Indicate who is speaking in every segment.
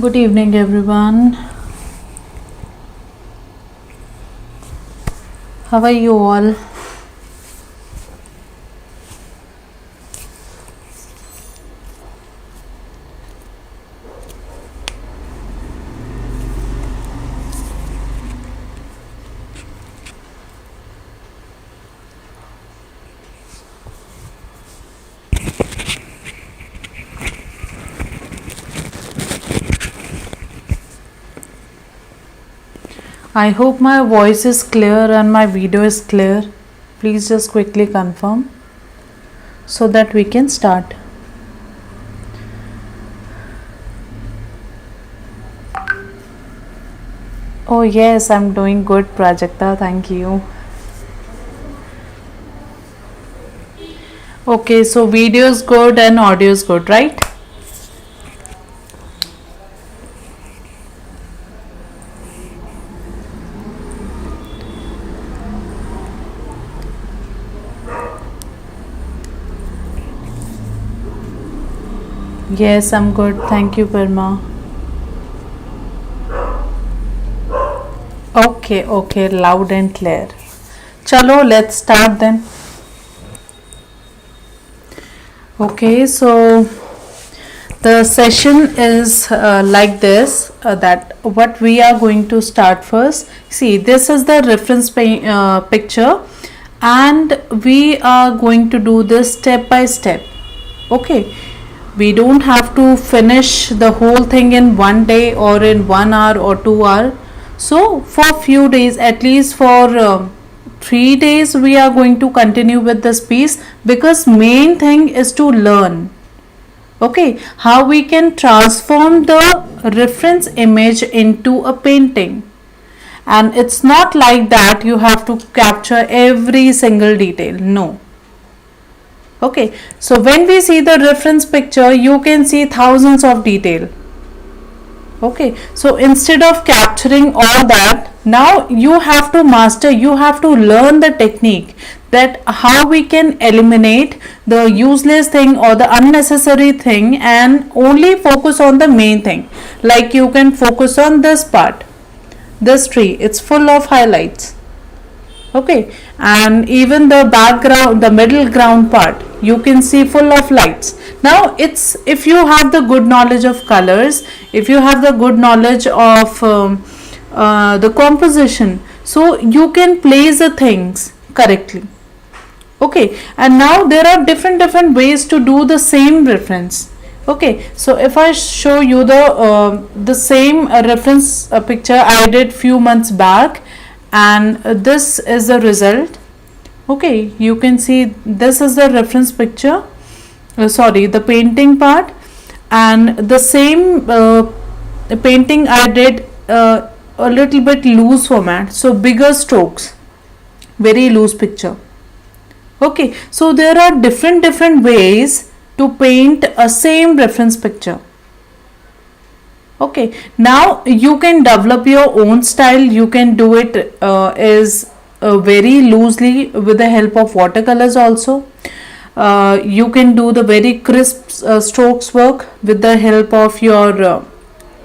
Speaker 1: Good evening, everyone. How are you all? I hope my voice is clear and my video is clear. Please just quickly confirm so that we can start. Oh, yes, I'm doing good, Prajakta. Thank you. Okay, so video is good and audio is good, right? Yes, I'm good. Thank you, Parma. Okay, loud and clear. Chalo, let's start then. Okay, so the session is like this that what we are going to start first. See, this is the reference picture, and we are going to do this step by step. Okay, we don't have to finish the whole thing in one day or in 1 hour or 2 hour. So for few days, at least for 3 days, we are going to continue with this piece, because main thing is to learn, okay, how we can transform the reference image into a painting. And it's not like that you have to capture every single detail, no. Okay, so when we see the reference picture, you can see thousands of detail. Okay, so instead of capturing all that, now you have to master, you have to learn the technique, that how we can eliminate the useless thing or the unnecessary thing and only focus on the main thing. Like you can focus on this part, this tree, it's full of highlights. Okay, and even the background, the middle ground part, you can see full of lights. Now it's, if you have the good knowledge of colors, if you have the good knowledge of the composition, so you can place the things correctly. Okay, and now there are different ways to do the same reference. Okay, so if I show you the same reference picture I did few months back, and this is the result. Okay, you can see this is the reference picture, sorry, the painting part, and the same painting I did a little bit loose format, so bigger strokes, very loose picture. Okay, so there are different ways to paint a same reference picture. Okay, now you can develop your own style. You can do it very loosely with the help of watercolors also. You can do the very crisp strokes work with the help of your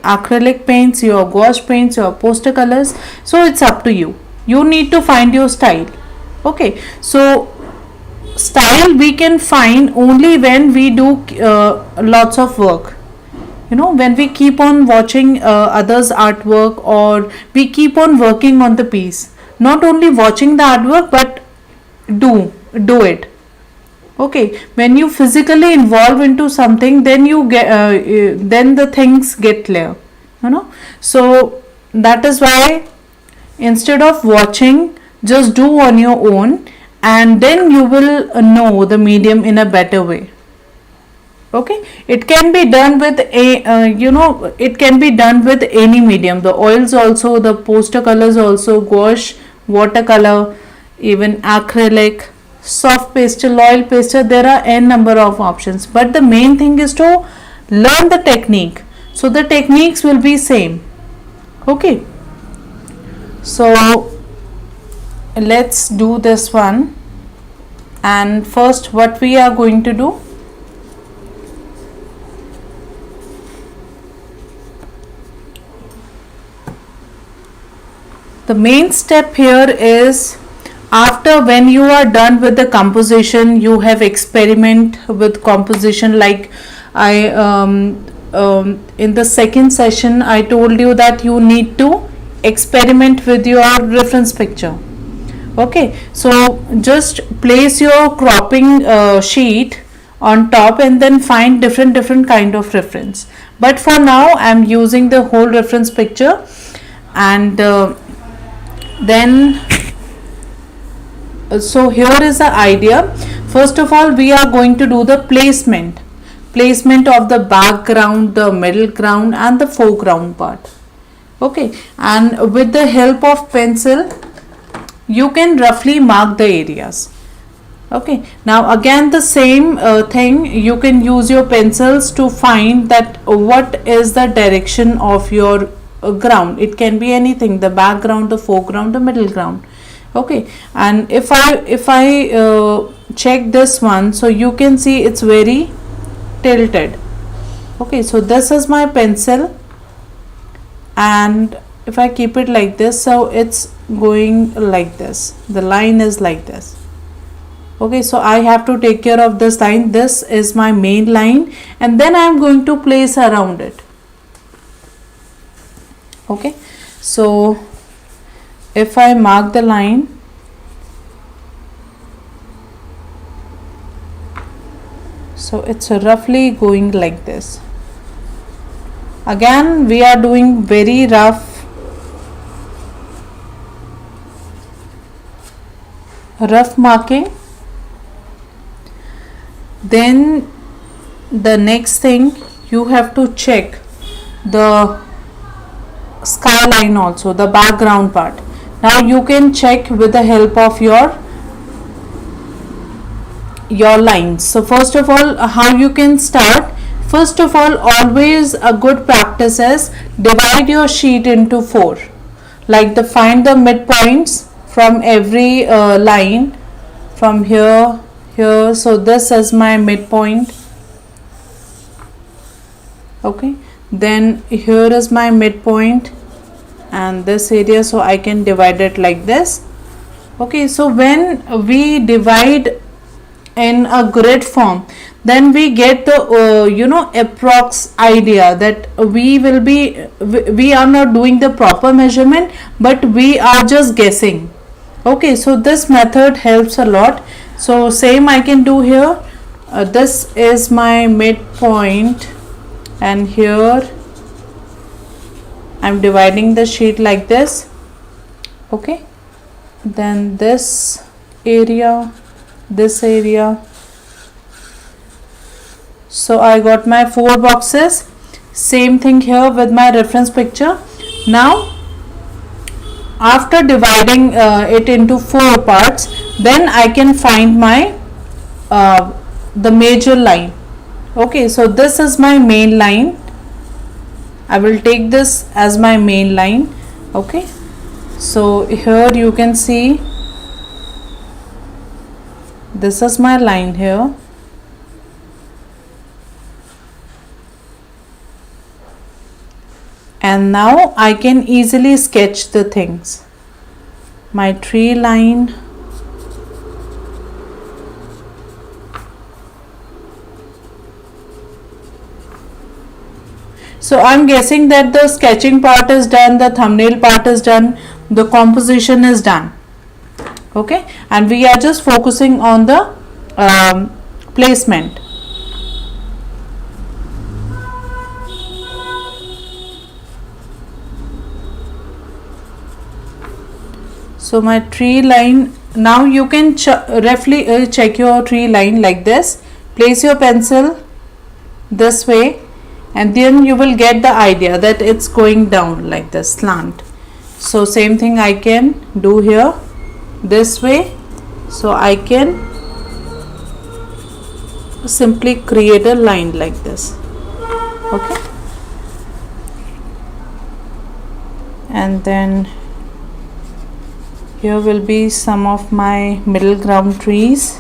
Speaker 1: acrylic paints, your gouache paints, your poster colors. So it's up to you. You need to find your style. Okay, so style we can find only when we do lots of work. You know, when we keep on watching others artwork, or we keep on working on the piece, not only watching the artwork but do it. Okay, when you physically involve into something, then you get then the things get clear, you know. So that is why, instead of watching, just do on your own, and then you will know the medium in a better way. Okay, it can be done with it can be done with any medium, the oils also, the poster colors also, gouache, watercolor, even acrylic, soft pastel, oil pastel. There are n number of options, but the main thing is to learn the technique, so the techniques will be same. Okay, so let's do this one. And first, what we are going to do, The main step here is, after when you are done with the composition, you have experiment with composition. Like I in the second session I told you that you need to experiment with your reference picture. Okay, so just place your cropping sheet on top and then find different kind of reference. But for now I am using the whole reference picture. And then so here is the idea. First of all, we are going to do the placement of the background, the middle ground and the foreground part. Okay, and with the help of pencil you can roughly mark the areas. Okay, now again the same thing, you can use your pencils to find that what is the direction of your ground. It can be anything, the background, the foreground, the middle ground. Okay, and if I check this one, so you can see it's very tilted. Okay, so this is my pencil, and if I keep it like this, so it's going like this, the line is like this. Okay, so I have to take care of this line. This is my main line, and then I am going to place around it. Okay, so if I mark the line, so it's roughly going like this. Again we are doing very rough marking. Then the next thing, you have to check the skyline also, the background part. Now you can check with the help of your lines. So first of all, how you can start, first of all, always a good practice is divide your sheet into 4, like find the midpoints from every line, from here, so this is my midpoint. Okay, then here is my midpoint and this area, so I can divide it like this. Okay, so when we divide in a grid form, then we get the approx idea that we are not doing the proper measurement, but we are just guessing. Okay, so this method helps a lot. So same I can do here. This is my midpoint, and here I'm dividing the sheet like this. Okay, then this area, so I got my 4 boxes. Same thing here with my reference picture. Now after dividing it into 4 parts, then I can find my the major line. Okay, so this is my main line. I will take this as my main line. Okay, so here you can see this is my line here. And now I can easily sketch the things. My tree line, so I'm guessing that the sketching part is done, the thumbnail part is done, the composition is done. Okay, and we are just focusing on the placement. So my tree line, now you can roughly check your tree line like this. Place your pencil this way, and then you will get the idea that it's going down like this, slant. So same thing I can do here, this way. So I can simply create a line like this. Okay, and then here will be some of my middle ground trees.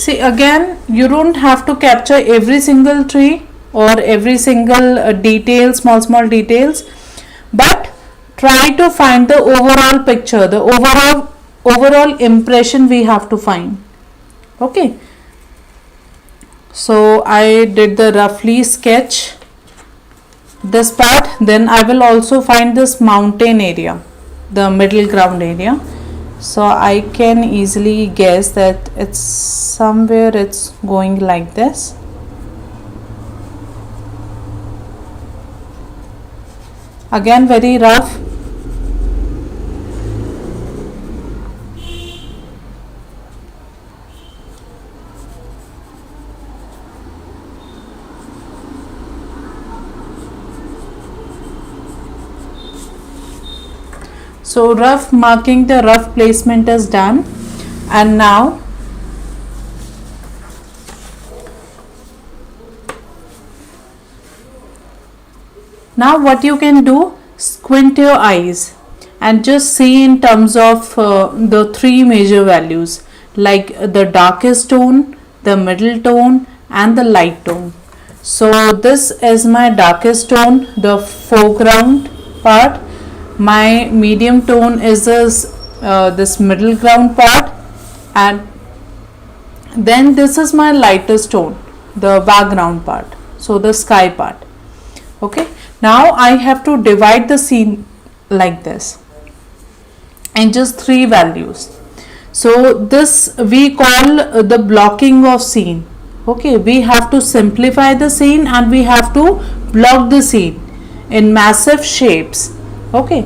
Speaker 1: See, again, you don't have to capture every single tree or every single detail, small details, but try to find the overall picture, the overall impression we have to find. Okay, so I did the roughly sketch this part. Then I will also find this mountain area, the middle ground area. So I can easily guess that it's somewhere, it's going like this. Again, very rough. So rough marking, the rough placement is done. And now what you can do, squint your eyes and just see in terms of the three major values, like the darkest tone, the middle tone and the light tone. So this is my darkest tone, the foreground part. My medium tone is this middle ground part, and then this is my lightest tone, the background part, so the sky part. Okay, now I have to divide the scene like this in just three values. So this we call the blocking of scene. Okay, we have to simplify the scene and we have to block the scene in massive shapes. Okay,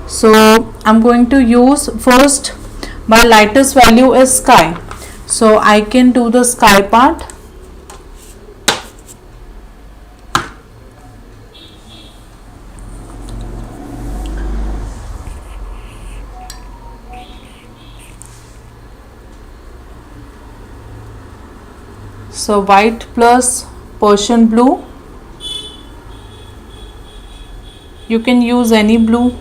Speaker 1: so I'm going to use, first my lightest value is sky, so I can do the sky part. So white plus Persian blue, you can use any blue.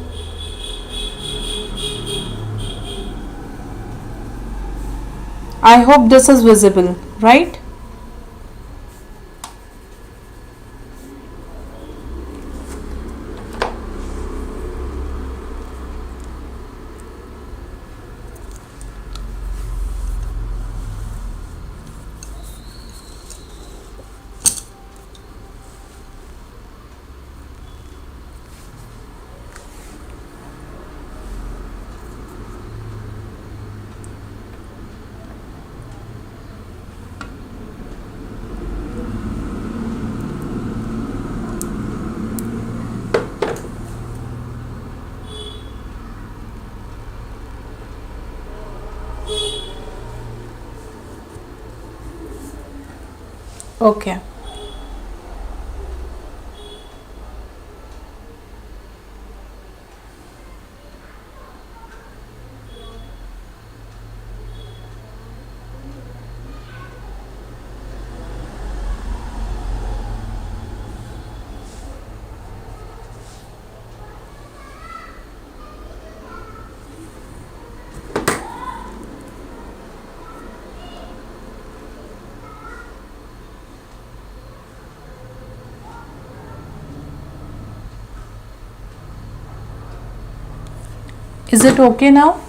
Speaker 1: I hope this is visible, right? Okay. Is it okay now?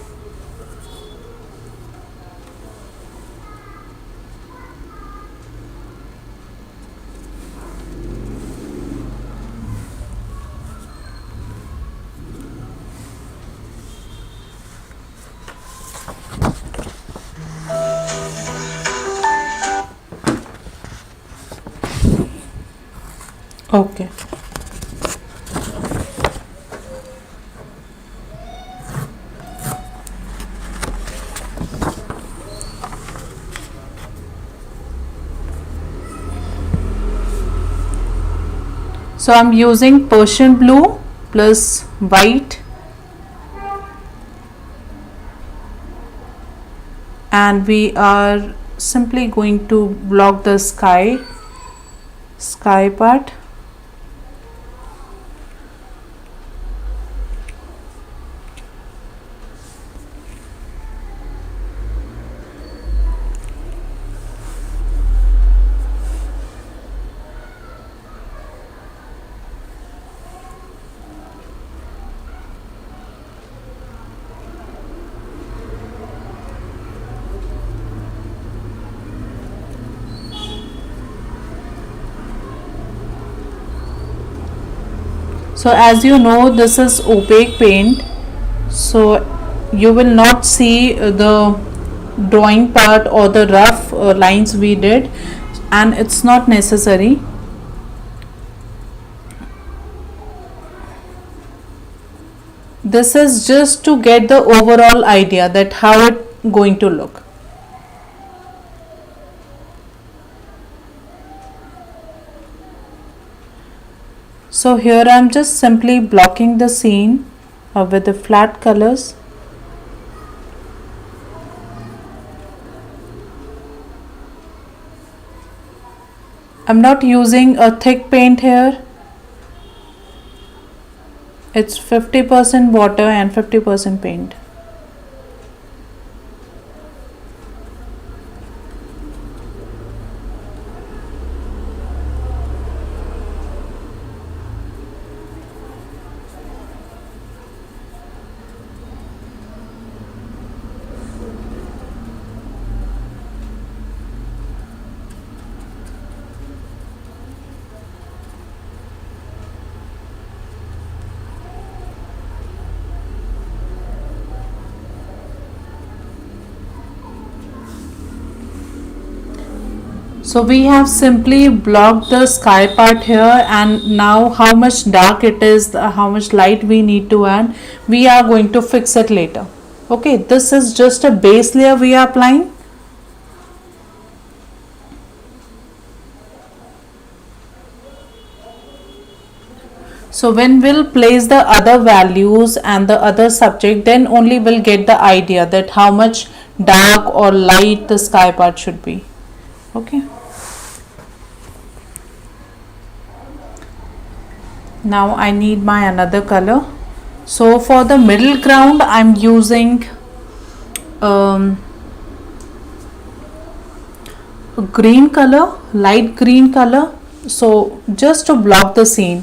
Speaker 1: Okay. So I'm using Persian blue plus white, and we are simply going to block the sky part. So as you know, this is opaque paint, so you will not see the drawing part or the rough lines we did, and it's not necessary. This is just to get the overall idea that how it going to look. So here I am just simply blocking the scene with the flat colors. I'm not using a thick paint here. It's 50% water and 50% paint. So we have simply blocked the sky part here, and now how much dark it is, how much light we need to add, we are going to fix it later. Okay, this is just a base layer we are applying. So when we'll place the other values and the other subject, then only we'll get the idea that how much dark or light the sky part should be. Okay. Now I need my another color. So for the middle ground I'm using a green color, light green color, so just to block the scene.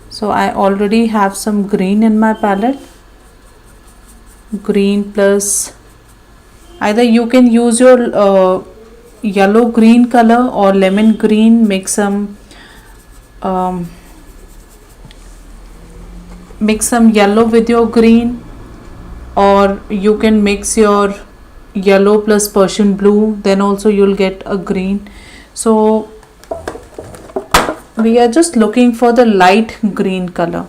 Speaker 1: So I already have some green in my palette. Green plus, either you can use your yellow green color or lemon green, make some yellow with your green, or you can mix your yellow plus Persian blue, then also you'll get a green. So we are just looking for the light green color.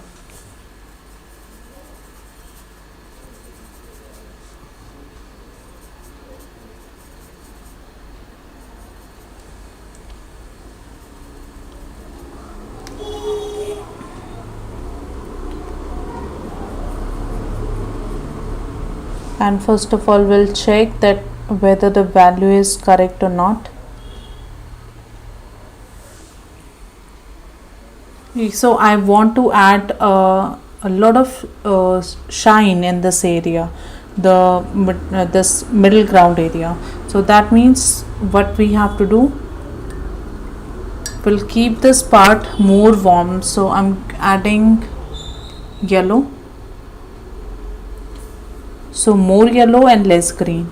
Speaker 1: And first of all we'll check that whether the value is correct or not. So I want to add a lot of shine in this area, this middle ground area. So that means what we have to do, we'll keep this part more warm. So I'm adding yellow. So more yellow and less green.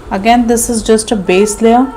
Speaker 1: Again, this is just a base layer.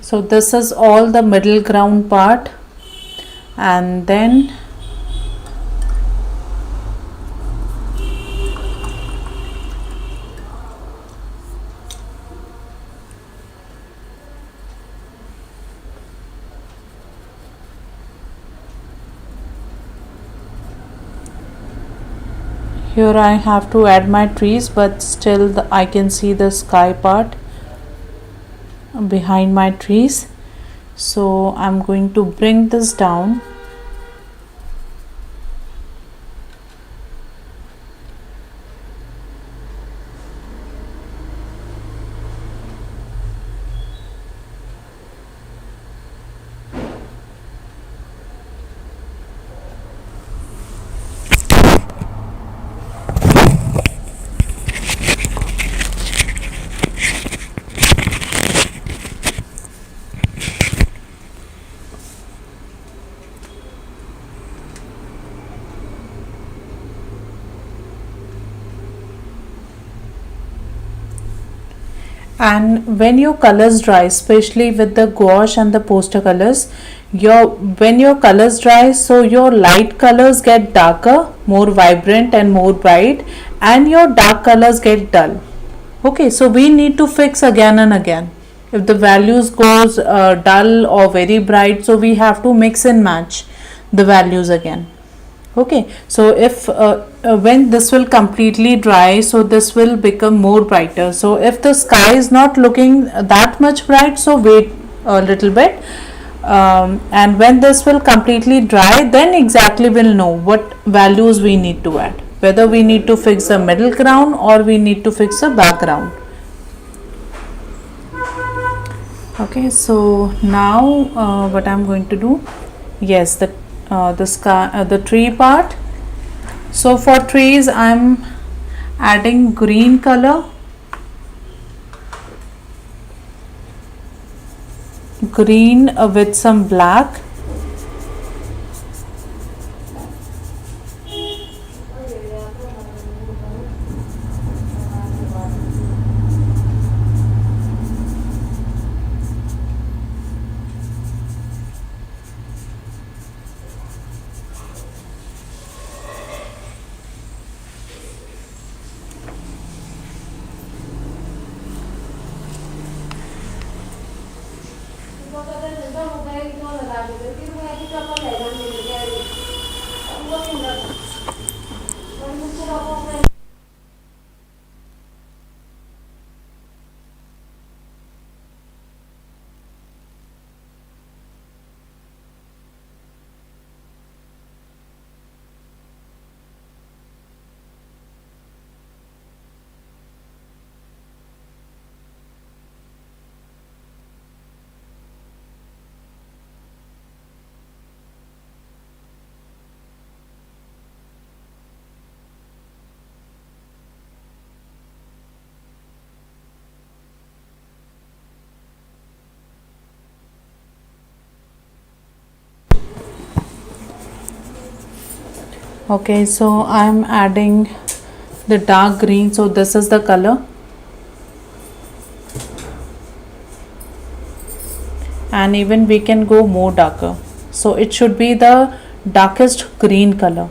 Speaker 1: So this is all the middle ground part, and then here I have to add my trees, but still I can see the sky part behind my trees. So I'm going to bring this down. And when your colors dry, especially with the gouache and the poster colors, when your colors dry, so your light colors get darker, more vibrant and more bright, and your dark colors get dull. Okay, so we need to fix again and again. If the values goes dull or very bright, so we have to mix and match the values again. Okay, so if when this will completely dry, so this will become more brighter. So if the sky is not looking that much bright, so wait a little bit, and when this will completely dry, then exactly we'll know what values we need to add, whether we need to fix the middle ground or we need to fix the background. Okay, so now what I'm going to do, yes, the sky, the tree part. So for trees I'm adding green color, green with some black, okay, so I'm adding the dark green, so this is the color, and even we can go more darker, so it should be the darkest green color.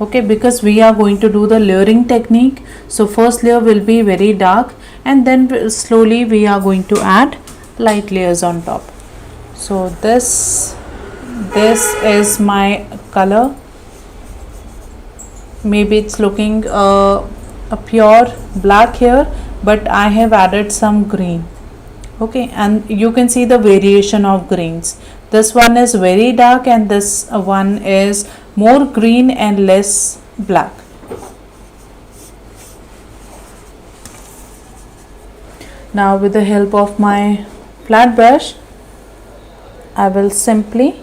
Speaker 1: Okay, because we are going to do the layering technique, so first layer will be very dark and then slowly we are going to add light layers on top. So this is my color. Maybe it's looking a pure black here, but I have added some green. Okay, and you can see the variation of greens. This one is very dark and this one is more green and less black. Now with the help of my flat brush, I will simply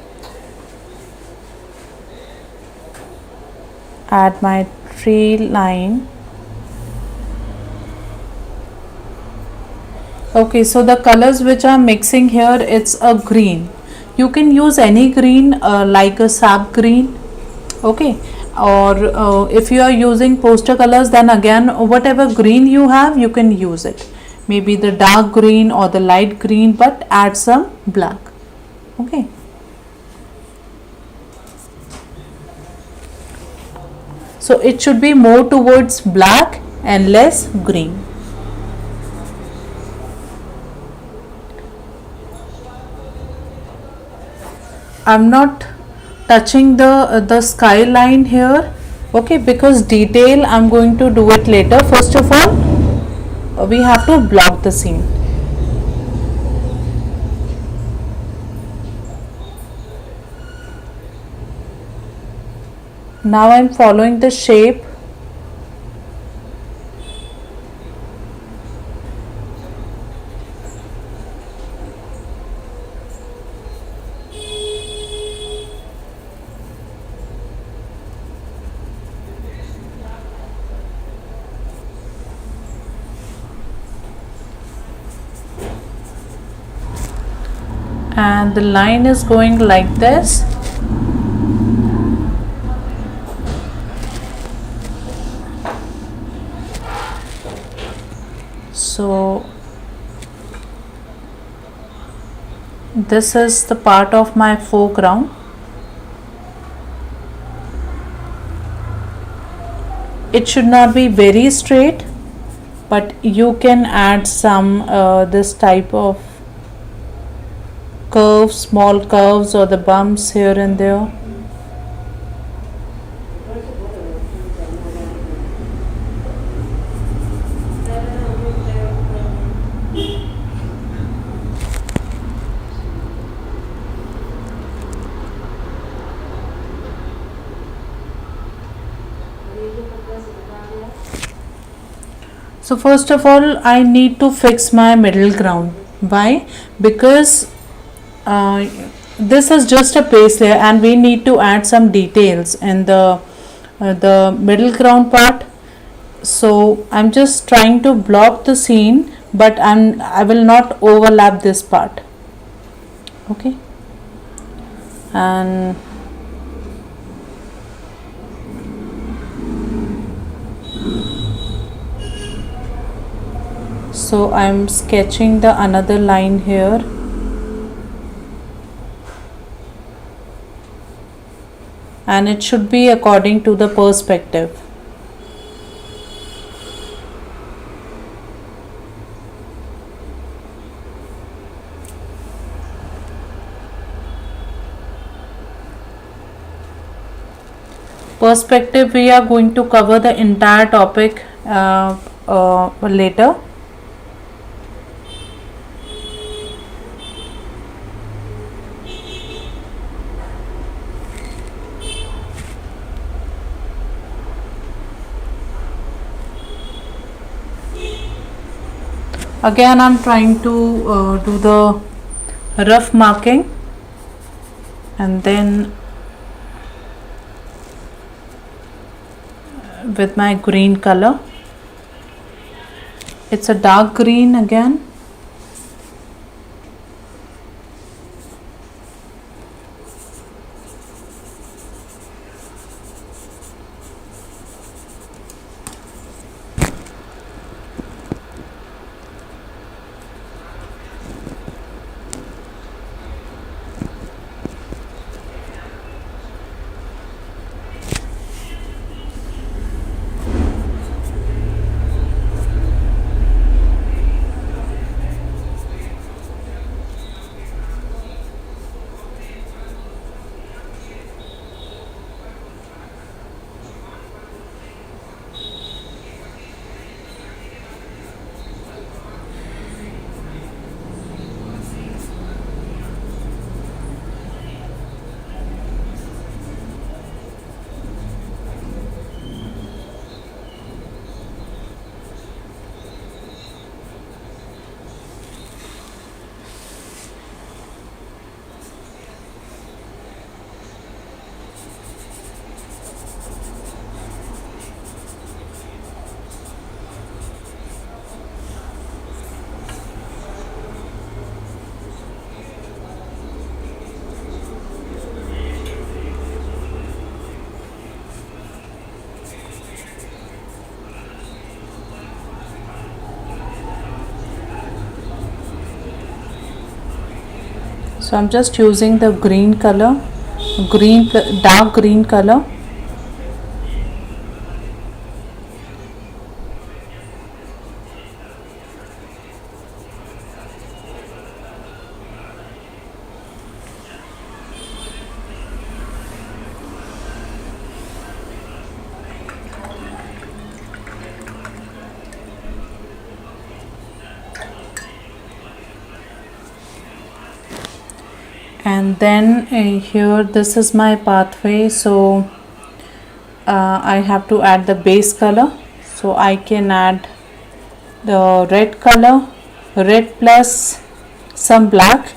Speaker 1: add my tree line. Okay, so the colors which I'm mixing here, it's a green. You can use any green like a sap green. Okay, or if you are using poster colors, then again whatever green you have you can use it. maybe the dark green or the light green, but add some black. Okay. So it should be more towards black and less green. I'm not touching the skyline here, okay, because detail I'm going to do it later. First of all, we have to block the scene. Now I'm following the shape. And the line is going like this. So this is the part of my foreground. It should not be very straight, but you can add some this type of curves, small curves or the bumps here and there. So first of all, I need to fix my middle ground. Why? Because this is just a base layer and we need to add some details in the middle ground part. So I'm just trying to block the scene, but I will not overlap this part. Okay. And so I'm sketching the another line here. And it should be according to the perspective. Perspective, we are going to cover the entire topic later. Again, I'm trying to do the rough marking and then with my green color. It's a dark green again. So I'm just using the green color, dark green color. And then here this is my pathway, so I have to add the base color. So I can add the red color, red plus some black.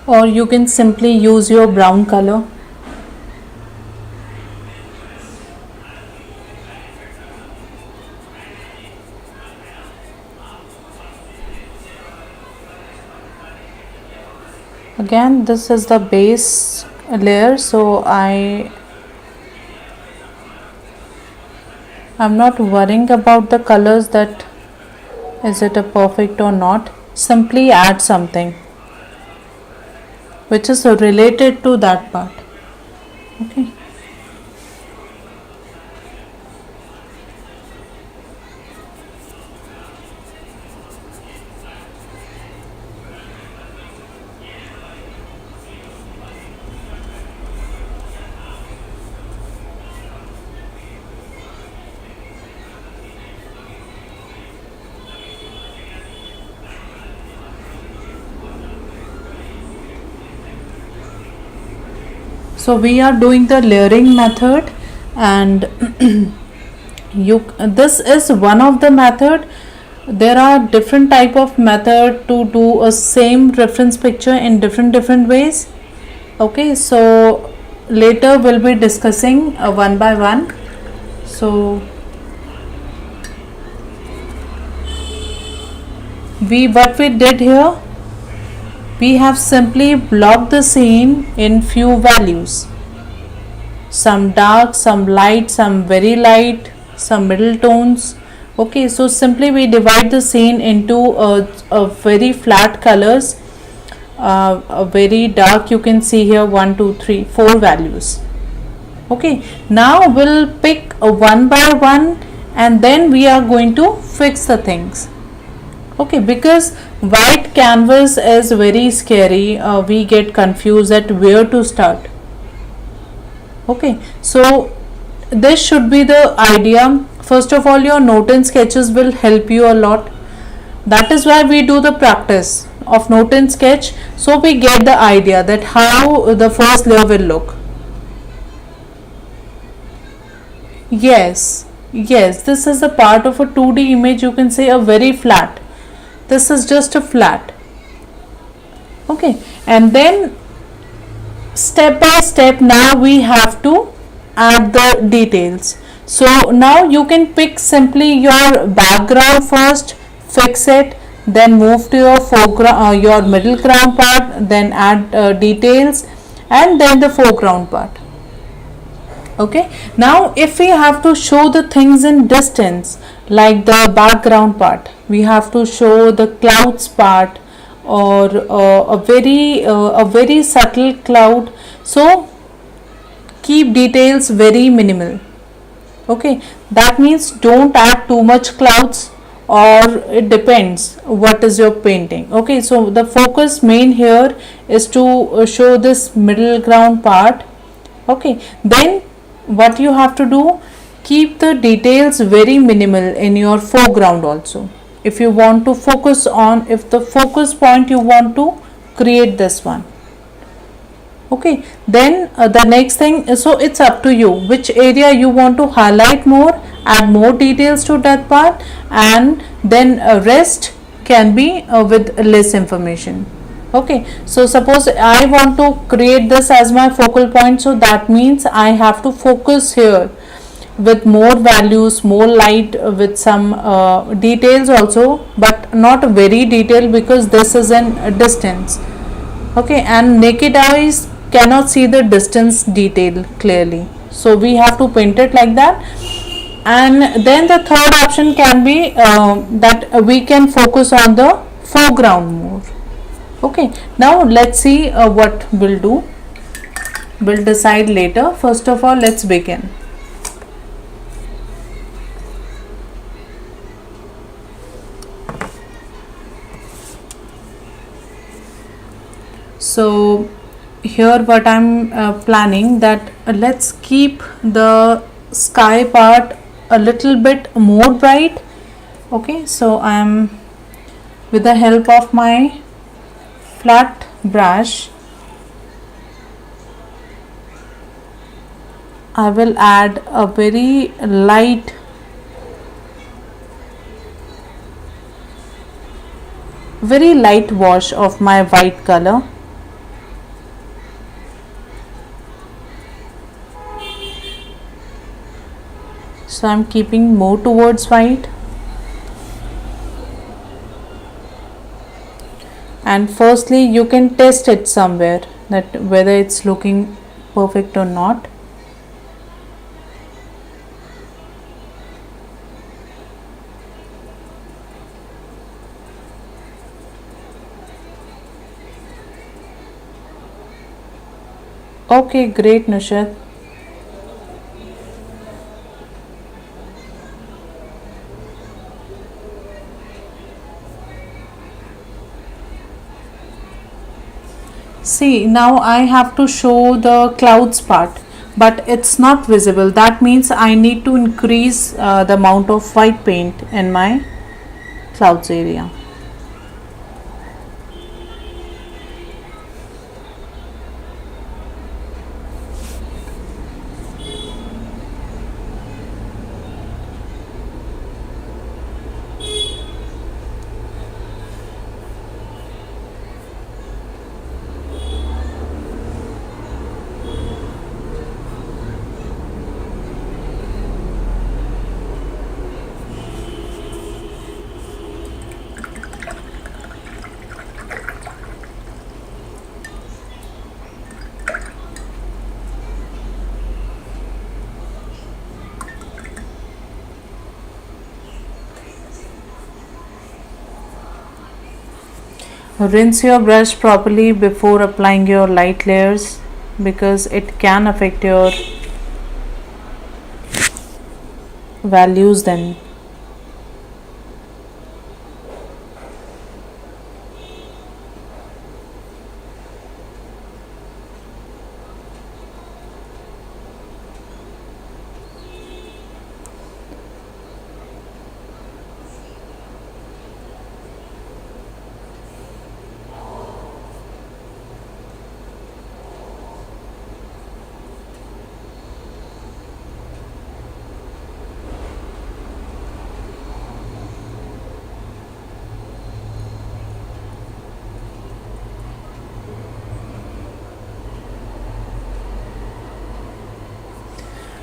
Speaker 1: Or you can simply use your brown color. Again, this is the base layer, so I'm not worrying about the colors, that is it a perfect or not. Simply add something which is related to that part. Okay. So we are doing the layering method, and this is one of the method. There are different type of method to do a same reference picture in different ways. Okay, so later we'll be discussing one by one. So what we did here, we have simply blocked the scene in few values, some dark, some light, some very light, some middle tones. Okay, so simply we divide the scene into a very flat colors, a very dark, you can see here 1 2 3 4 values. Okay, now we'll pick a one by one, and then we are going to fix the things. Okay, because white canvas is very scary, we get confused at where to start. Okay, so this should be the idea. First of all, your note and sketches will help you a lot. That is why we do the practice of note and sketch, so we get the idea that how the first layer will look. Yes, this is a part of a 2D image, you can say a very flat. This is just a flat. Okay, and then step by step now we have to add the details. So now you can pick simply your background first, fix it, then move to your foreground, your middle ground part, then add details, and then the foreground part. Okay, now if we have to show the things in distance, like the background part, we have to show the clouds part, or a very subtle cloud, so keep details very minimal. Okay, that means don't add too much clouds, or it depends what is your painting. Okay, so the focus main here is to show this middle ground part. Okay, then what you have to do, keep the details very minimal in your foreground also. If you want to focus on, if the focus point you want to create this one. Okay, then the next thing is, so it's up to you which area you want to highlight more, add more details to that part, and then rest can be with less information. Okay, so suppose I want to create this as my focal point, so that means I have to focus here with more values, more light, with some details also, but not very detailed because this is in distance. Okay, and naked eyes cannot see the distance detail clearly, so we have to paint it like that. And then the third option can be that we can focus on the foreground more. Okay, now let's see what we'll do. We'll decide later. First of all, let's begin. So here what I'm planning, that let's keep the sky part a little bit more bright. Okay, so I'm, with the help of my flat brush, I will add a very light wash of my white color. So I'm keeping more towards white, and firstly you can test it somewhere that whether it's looking perfect or not. Okay, great, Nushat. See, now I have to show the clouds part, but it's not visible. That means I need to increase the amount of white paint in my clouds area. Rinse your brush properly before applying your light layers, because it can affect your values then.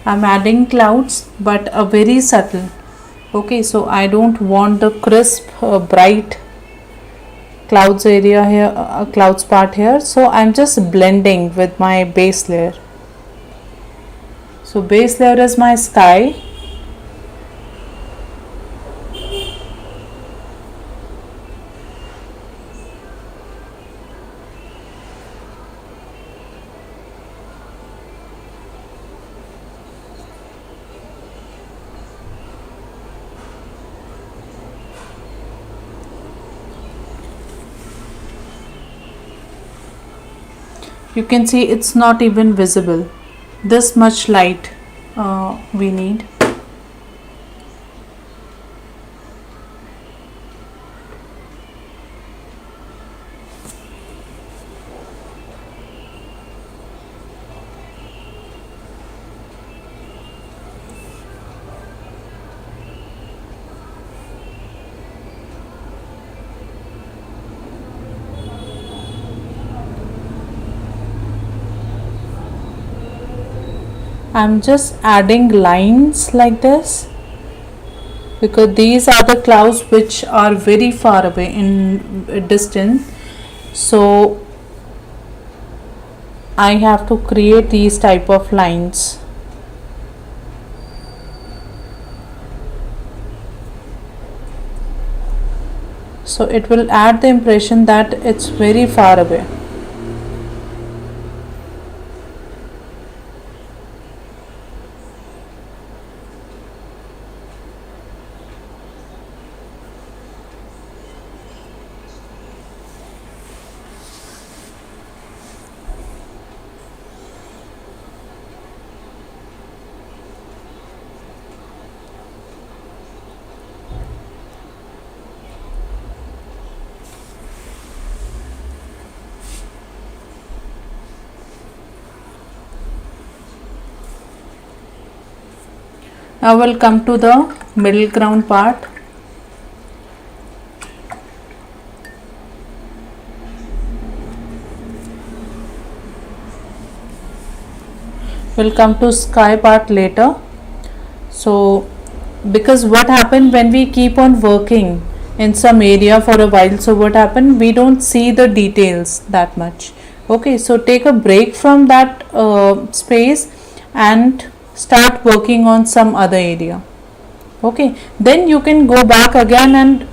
Speaker 1: I'm adding clouds, but a very subtle. Okay, so I don't want the crisp, bright clouds area here, clouds part here. So I'm just blending with my base layer. So base layer is my sky. You can see it's not even visible. This much light we need. I'm just adding lines like this because these are the clouds which are very far away in distance. So I have to create these type of lines. So it will add the impression that it's very far away. Now we'll come to the middle ground part. We'll come to sky part later. So because what happened when we keep on working in some area for a while, so what happened, we don't see the details that much. Okay, so take a break from that space and start working on some other area. Okay, then you can go back again, and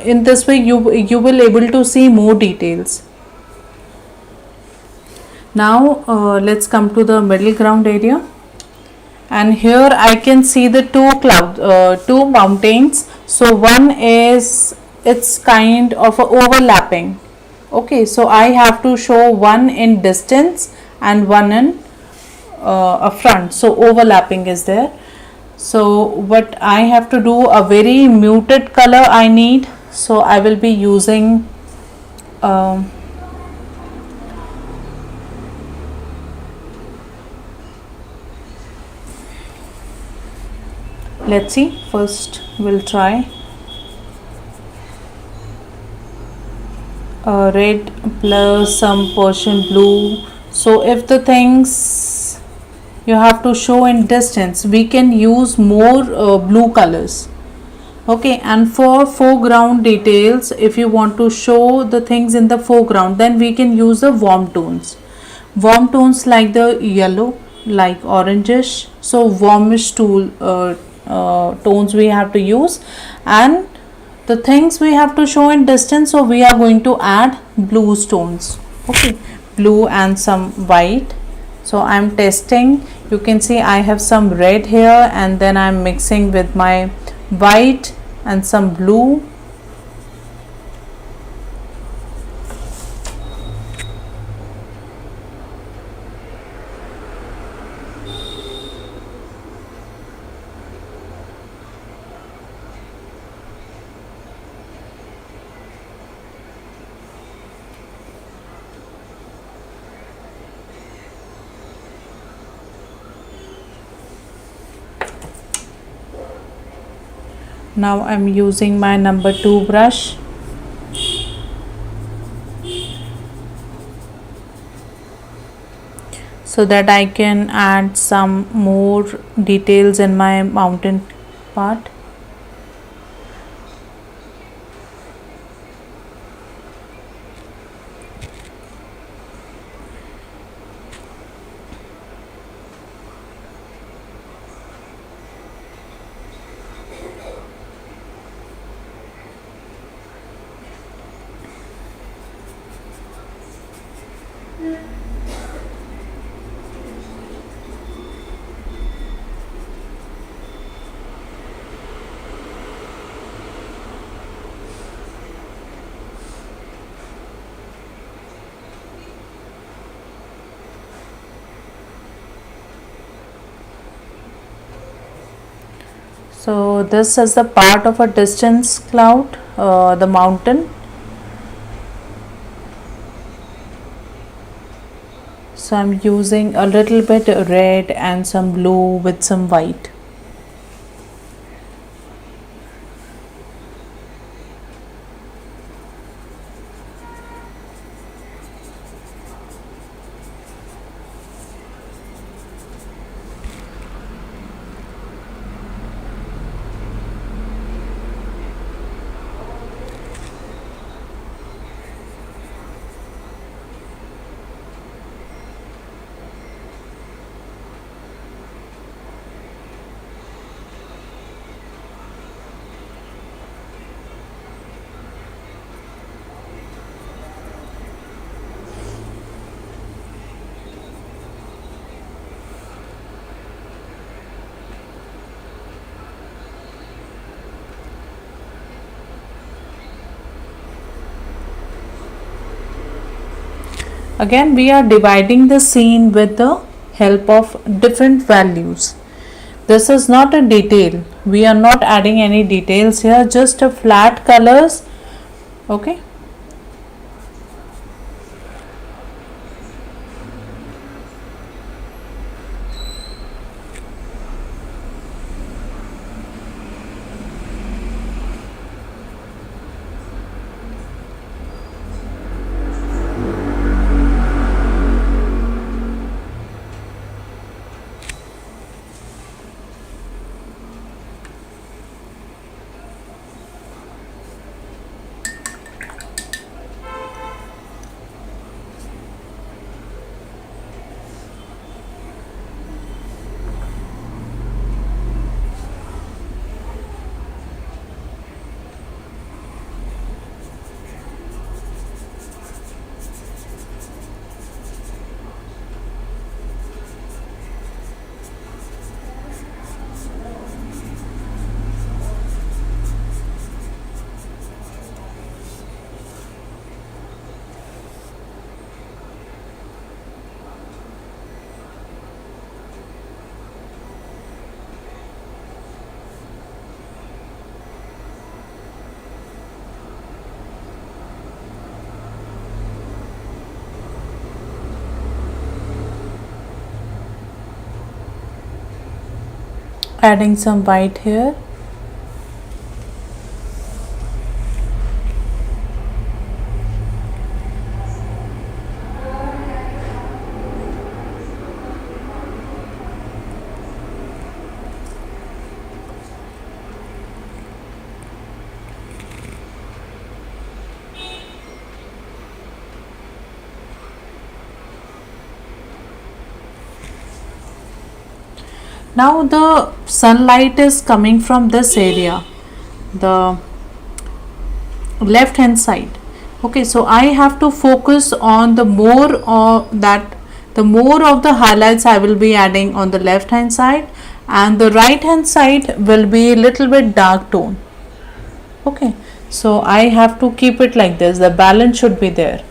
Speaker 1: in this way you will able to see more details. Now let's come to the middle ground area, and here I can see the two mountains. So one is, it's kind of a overlapping. Okay, so I have to show one in distance and one in a front, so overlapping is there. So what I have to do, a very muted color I need, so I will be using let's see, first we'll try red plus some Persian blue. So if the things you have to show in distance, we can use more blue colors. Okay, and for foreground details, if you want to show the things in the foreground, then we can use the warm tones like the yellow, like orangish. So warmish tones we have to use, and the things we have to show in distance, so we are going to add blue tones. Okay, blue and some white. So I'm testing, you can see I have some red here, and then I'm mixing with my white and some blue. Now I'm using my number 2 brush. So that I can add some more details in my mountain part. So this is the part of a distance cloud, the mountain. So I'm using a little bit red and some blue with some white. Again, we are dividing the scene with the help of different values. This is not a detail. We are not adding any details here, just a flat colors. Okay. Adding some white here. Now the sunlight is coming from this area, the left hand side. Okay, so I have to focus on the more of the highlights I will be adding on the left hand side, and the right hand side will be a little bit dark tone. Okay, so I have to keep it like this. The balance should be there.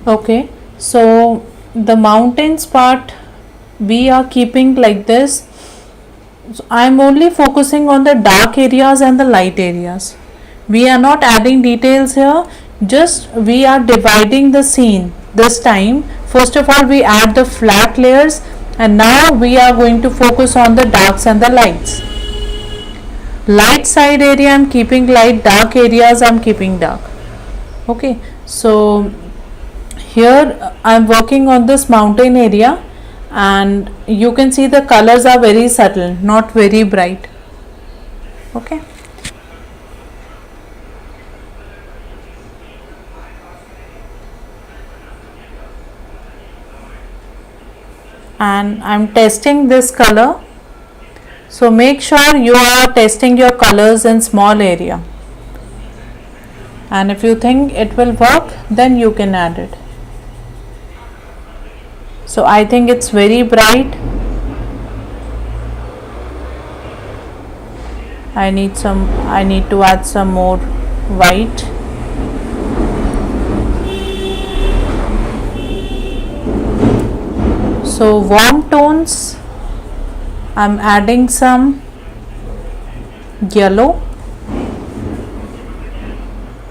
Speaker 1: Okay, so the mountains part we are keeping like this. So I'm only focusing on the dark areas and the light areas. We are not adding details here, just we are dividing the scene this time. First of all, we add the flat layers, and now we are going to focus on the darks and the lights. Light side area I'm keeping light, dark areas I'm keeping dark. Okay, so here I'm working on this mountain area, and you can see the colors are very subtle, not very bright. Okay, and I'm testing this color, so make sure you are testing your colors in small area, and if you think it will work, then you can add it. So I think it's very bright, I need to add some more white. So warm tones, I'm adding some yellow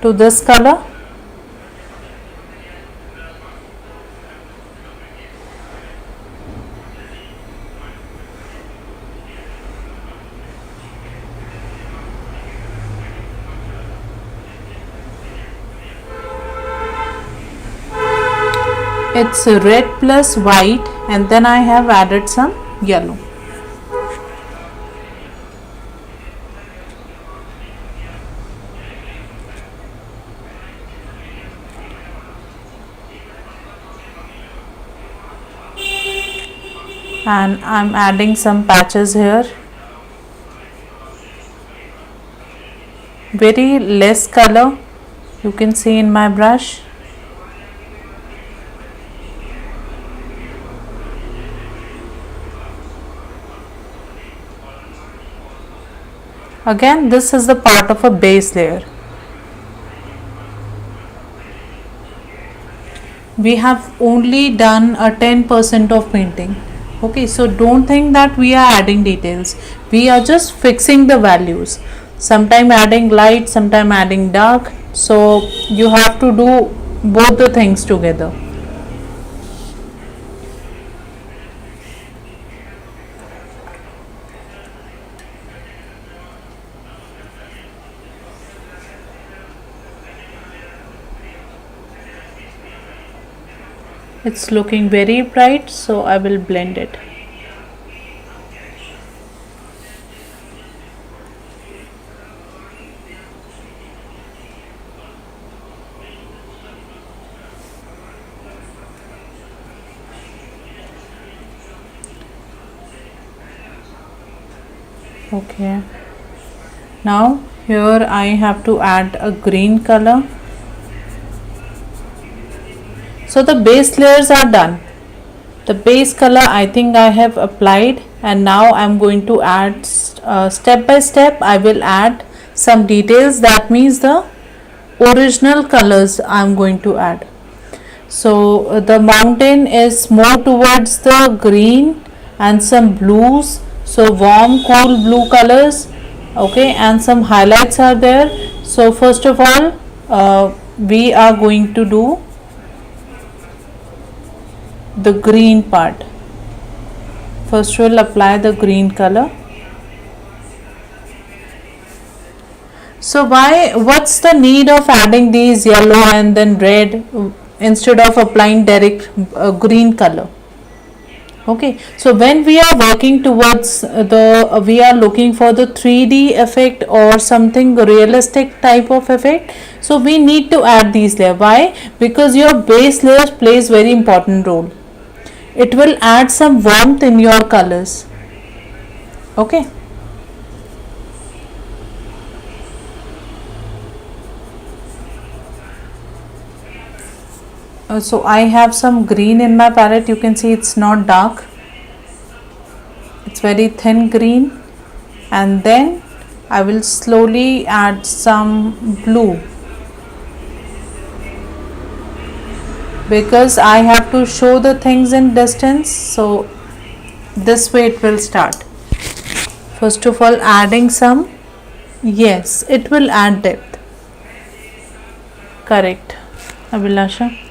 Speaker 1: to this color. It's red plus white, and then I have added some yellow. And I'm adding some patches here. Very less color you can see in my brush. Again, this is the part of a base layer. We have only done a 10% of painting. Okay, so don't think that we are adding details. We are just fixing the values. Sometime adding light, sometime adding dark. So you have to do both the things together. It's looking very bright, so I will blend it. Okay, now here I have to add a green color. So the base layers are done. The base color I think I have applied, and now I'm going to add step by step. I will add some details, that means the original colors I'm going to add. So the mountain is more towards the green and some blues, so warm cool blue colors. Okay, and some highlights are there. So first of all we are going to do the green part. First we'll apply the green color. So what's the need of adding these yellow and then red instead of applying direct green color? Okay, so when we are working towards we are looking for the 3D effect or something realistic type of effect, so we need to add these layers. Why? Because your base layers plays very important role. It will add some warmth in your colors. Okay. So I have some green in my palette. You can see it's not dark. It's very thin green. And then I will slowly add some blue, because I have to show the things in distance. So this way it will start. First of all, adding some, yes, it will add depth. Correct, Abhilasha.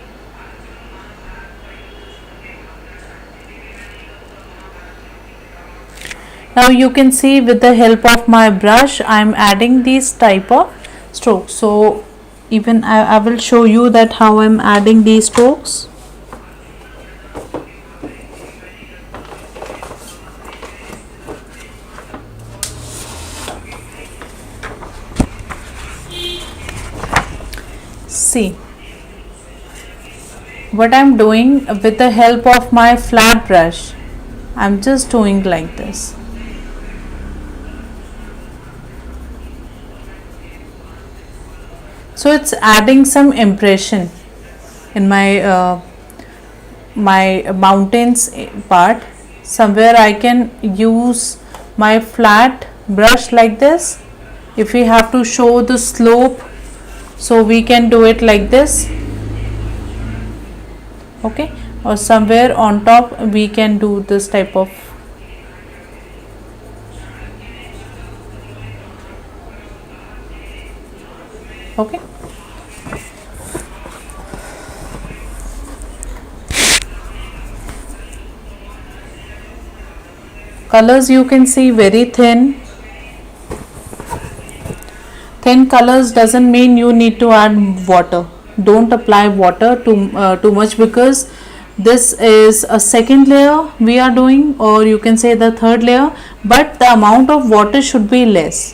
Speaker 1: Now you can see with the help of my brush I am adding these type of strokes. So even I will show you that how I am adding these strokes. See what I am doing with the help of my flat brush. I am just doing like this. So it's adding some impression in my my mountains part. Somewhere I can use my flat brush like this If we have to show the slope, so we can do it like this, okay, or somewhere on top we can do this type of, okay. Colors you can see very thin. Thin colors doesn't mean you need to add water. Don't apply water too much, because this is a second layer we are doing, or you can say the third layer, but the amount of water should be less.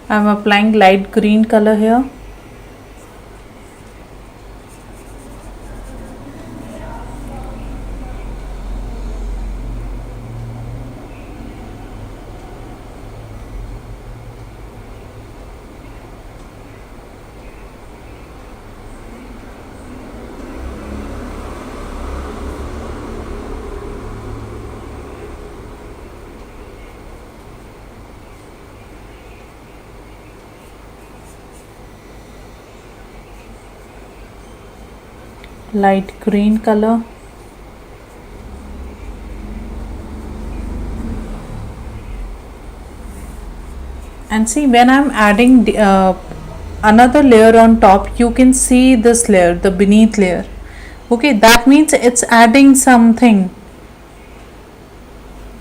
Speaker 1: I am applying light green color here. Light green color. And see, when I'm adding another layer on top, you can see this layer, the beneath layer. Okay, that means it's adding something.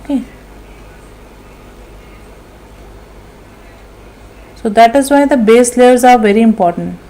Speaker 1: Okay, so that is why the base layers are very important.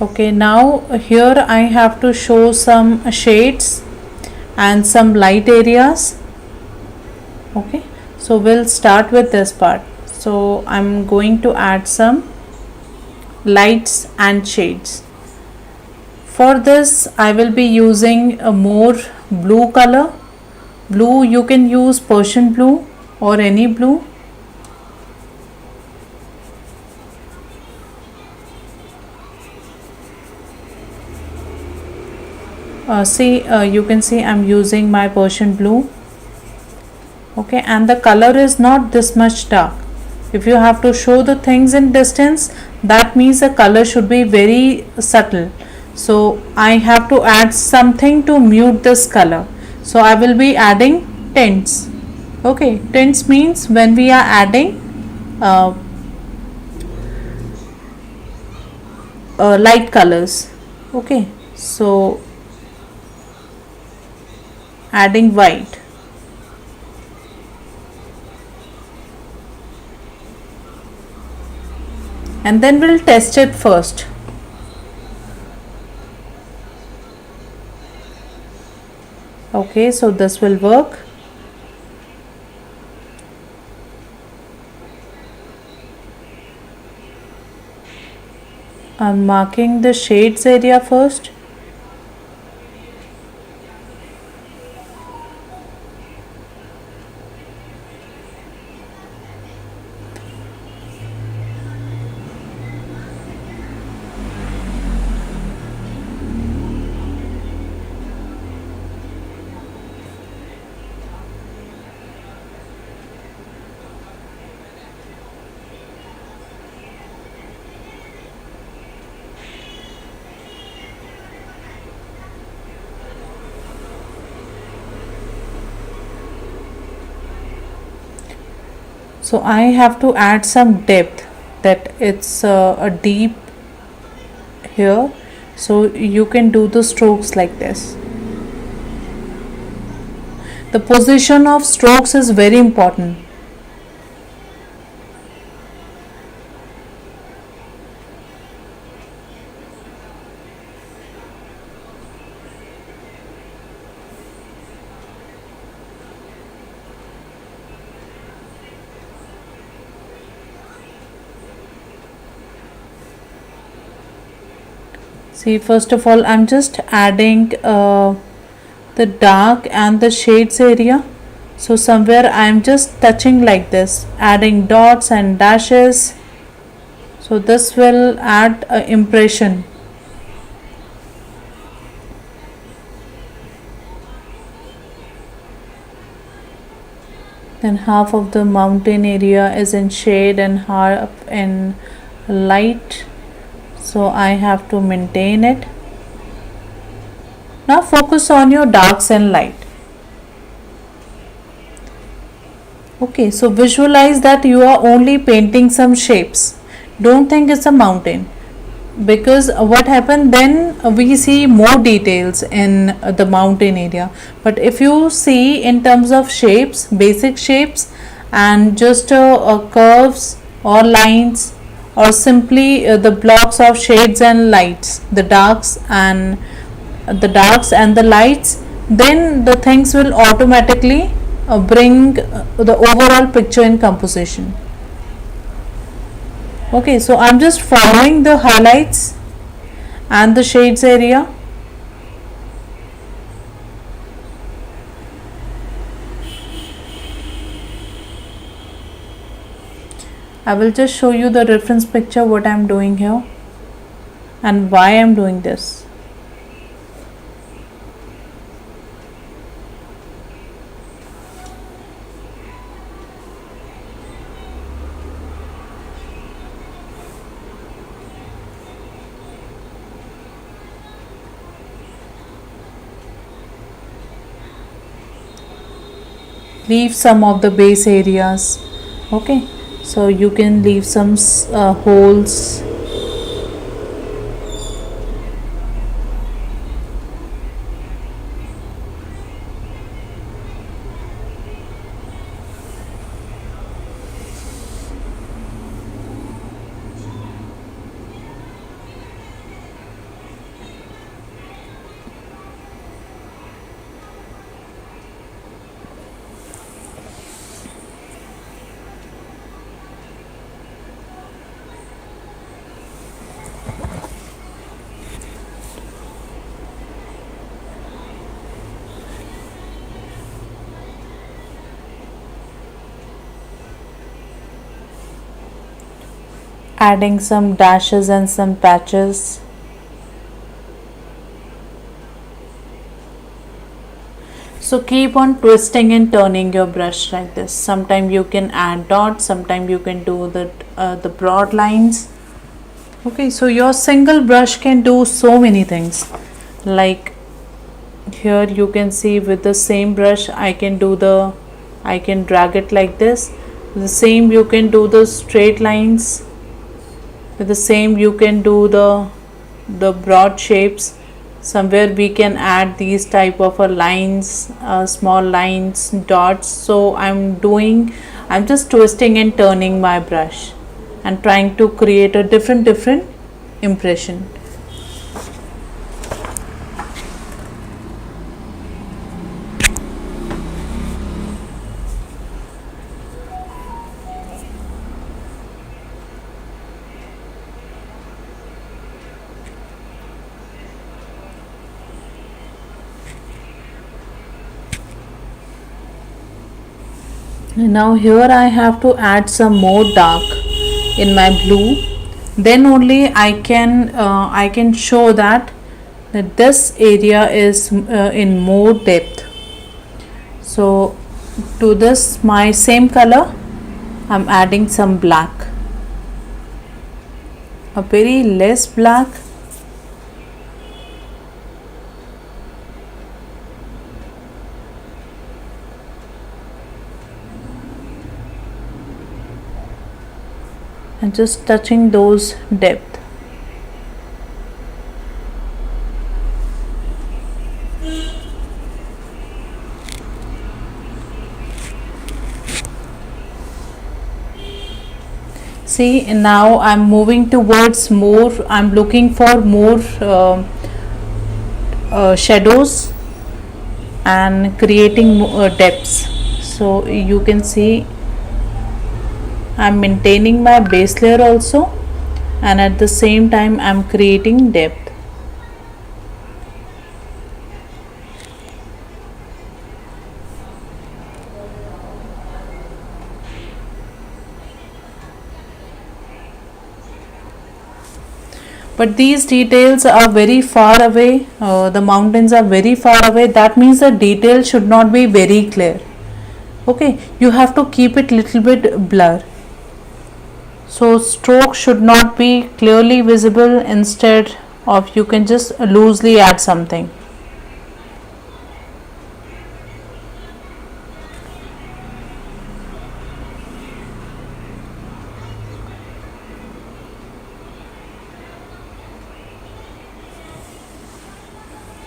Speaker 1: Okay, now here I have to show some shades and some light areas. Okay, so we'll start with this part. So I'm going to add some lights and shades. For this I will be using a more blue color. Blue, you can use Persian blue or any blue. You can see I'm using my Persian blue. Okay, and the color is not this much dark. If you have to show the things in distance, that means the color should be very subtle. So I have to add something to mute this color. So I will be adding tints. Okay, tints means when we are adding light colors. Okay, so adding white. And then we'll test it first. Okay, so this will work. I'm marking the shades area first. So I have to add some depth, that it's a deep here, so you can do the strokes like this. The position of strokes is very important. See, first of all, I'm just adding the dark and the shades area. So somewhere I'm just touching like this, adding dots and dashes. So this will add a impression. Then half of the mountain area is in shade and half in light. So I have to maintain it. Now focus on your darks and light. Okay, so visualize that you are only painting some shapes. Don't think it's a mountain, because what happened then, we see more details in the mountain area. But if you see in terms of shapes, basic shapes, and just curves or lines, or simply the blocks of shades and lights, the darks and the lights, then the things will automatically bring the overall picture in composition. Okay, so I'm just following the highlights and the shades area. I will just show you the reference picture what I'm doing here and why I'm doing this. Leave some of the base areas. Okay, so you can leave some holes. Adding some dashes and some patches. So keep on twisting and turning your brush like this. Sometimes you can add dots, sometimes you can do the broad lines. Okay, so your single brush can do so many things. Like here you can see with the same brush I can drag it like this. The same you can do the straight lines. With the same you can do the broad shapes. Somewhere we can add these type of lines, small lines, dots. So I'm just twisting and turning my brush and trying to create a different impression. Now here I have to add some more dark in my blue. Then only I can show that this area is in more depth. So to this my same color I'm adding some black, a very less black. and just touching those depth. See, now I'm moving towards more, I'm looking for more shadows and creating depths. So you can see I'm maintaining my base layer also, and at the same time I'm creating depth. But these details are very far away, the mountains are very far away, that means the detail should not be very clear. Okay, you have to keep it little bit blur, so stroke should not be clearly visible, instead of you can just loosely add something.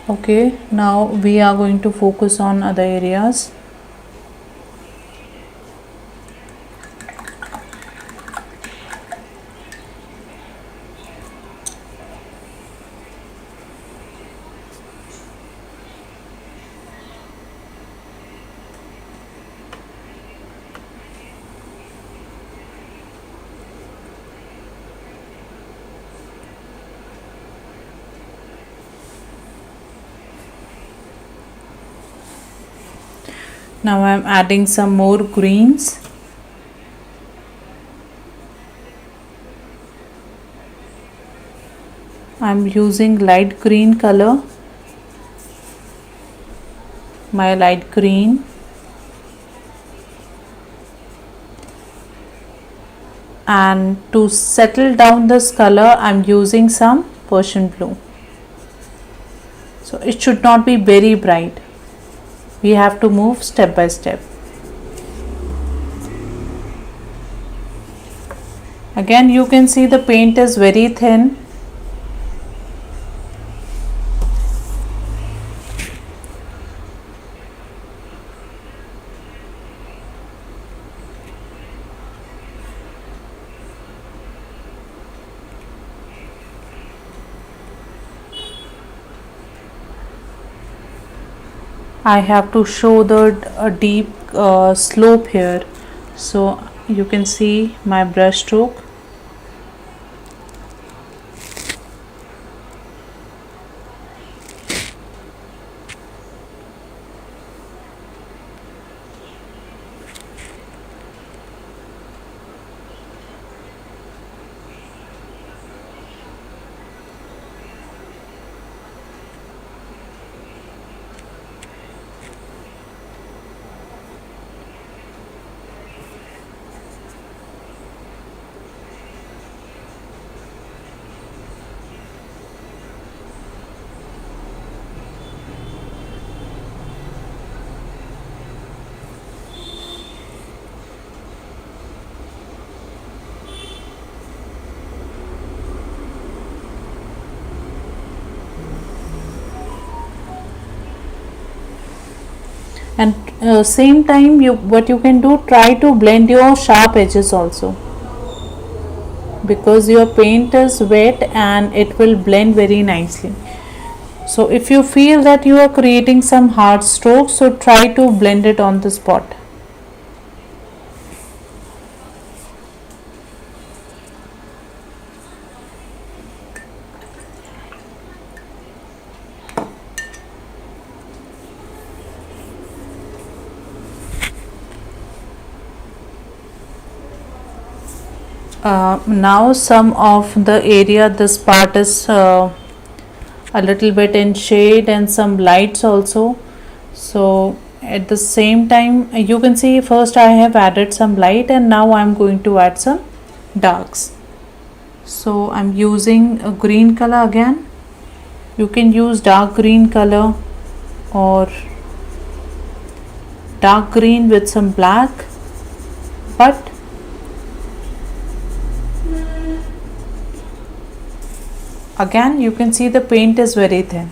Speaker 1: Okay, now we are going to focus on other areas. Now I am adding some more greens. I am using light green color, my light green, and to settle down this color I am using some Persian blue. So it should not be very bright, we have to move step by step. Again you can see the paint is very thin. I have to show the deep slope here, so you can see my brush stroke. And same time what you can do, try to blend your sharp edges also, because your paint is wet and it will blend very nicely. So if you feel that you are creating some hard strokes, so try to blend it on the spot. Now some of the area, this part is a little bit in shade and some lights also. So at the same time you can see first I have added some light and now I am going to add some darks. So I am using a green color again. You can use dark green color or dark green with some black, but Again, you can see the paint is very thin.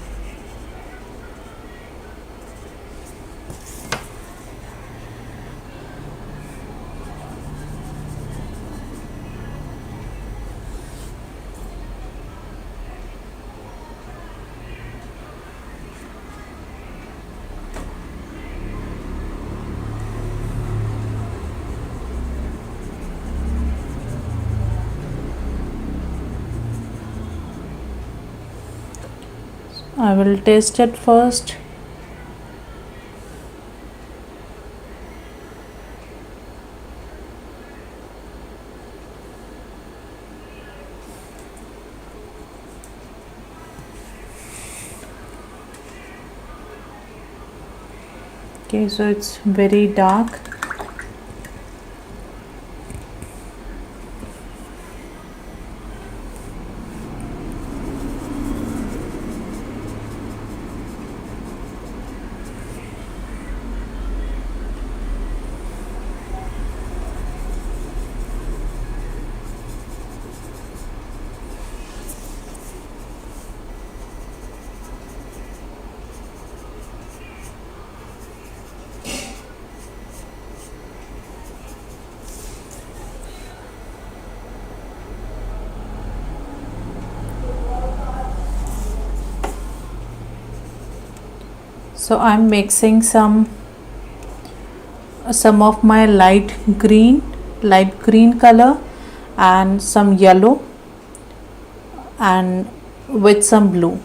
Speaker 1: I will taste it first. Okay, so it's very dark. So I'm mixing some of my light green color and some yellow and with some blue.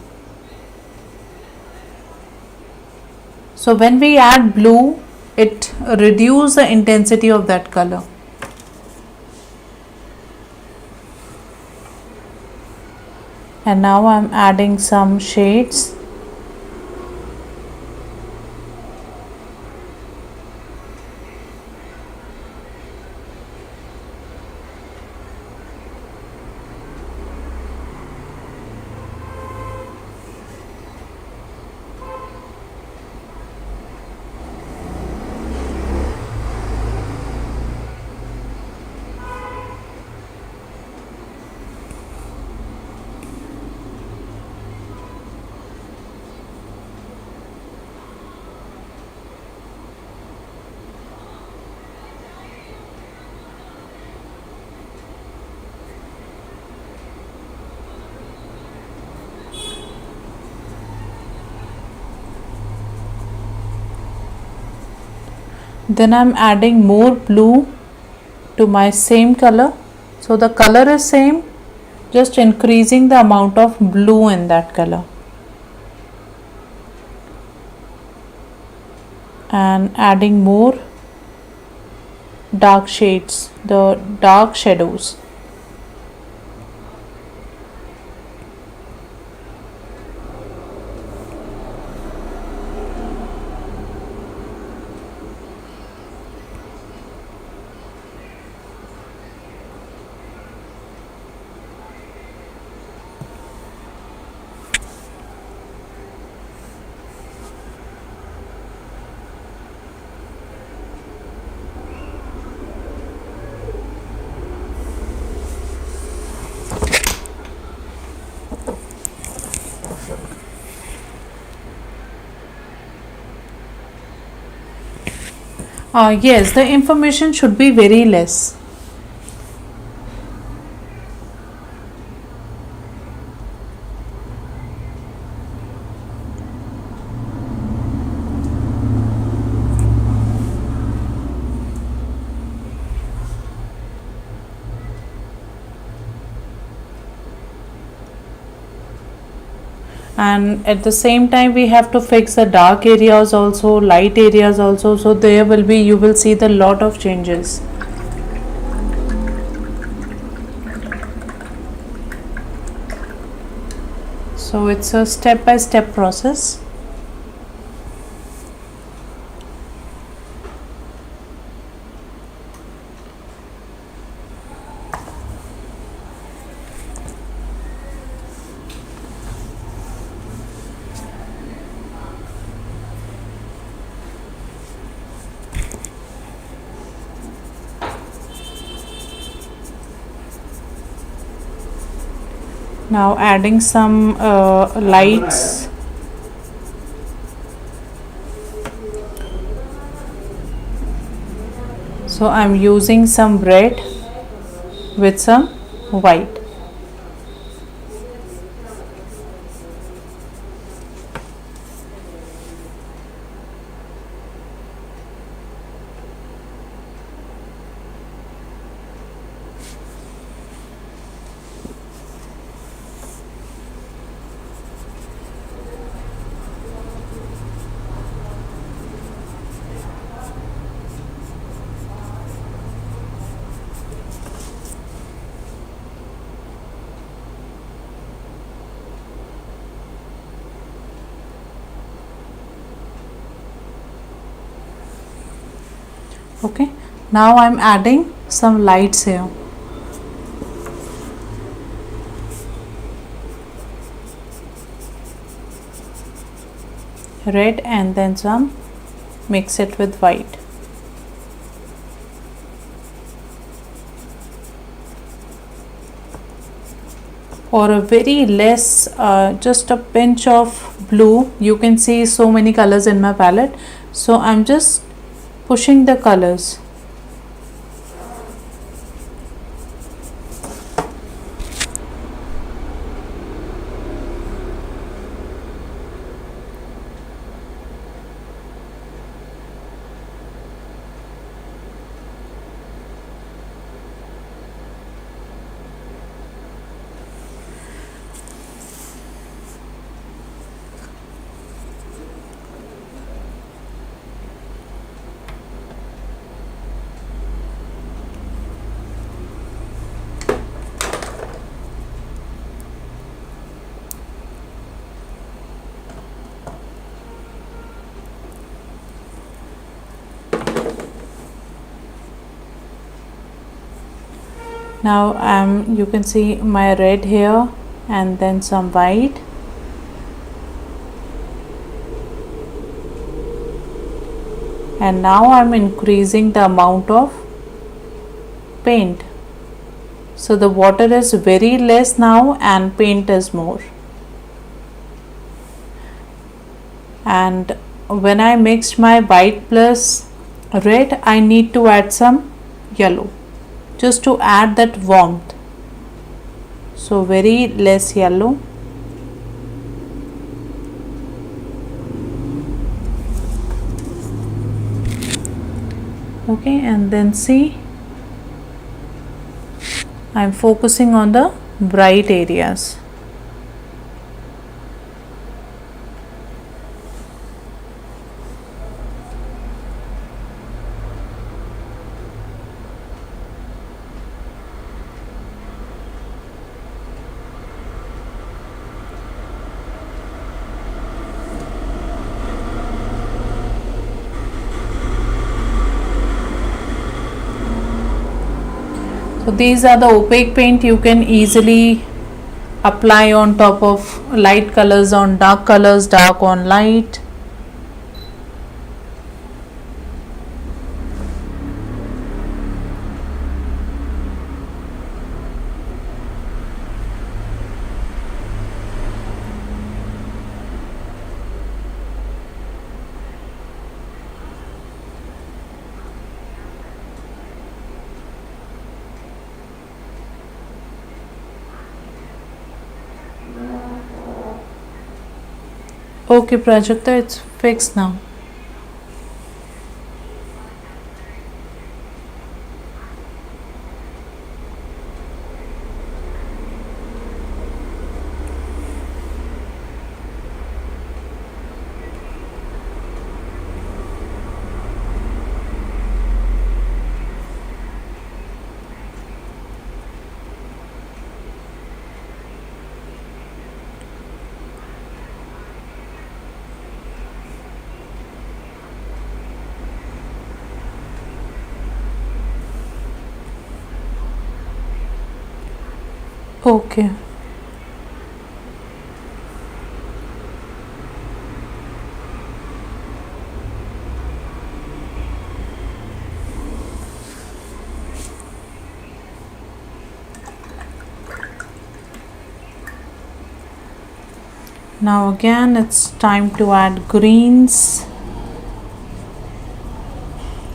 Speaker 1: So when we add blue, it reduces the intensity of that color. And now I'm adding some shades. Then I'm adding more blue to my same color. So the color is same, just increasing the amount of blue in that color. And adding more dark shades, the dark shadows. Yes, the information should be very less. And at the same time we have to fix the dark areas also, light areas also, so there will be, you will see the lot of changes. So it's a step by step process. Now adding some lights. So I'm using some red with some white. Okay, now I'm adding some lights here. Red and then some, mix it with white. Or a very less, just a pinch of blue. You can see so many colors in my palette, so I'm just pushing the colors. Now you can see my red here and then some white. And now I'm increasing the amount of paint. So the water is very less now and paint is more. And when I mixed my white plus red, I need to add some yellow just to add that warmth. So very less yellow. Okay, and then see, I'm focusing on the bright areas. So these are the opaque paint. You can easily apply on top of light colors on dark colors, dark on light. Okay, Prajakta, it's fixed now. Okay. Now again it's time to add greens,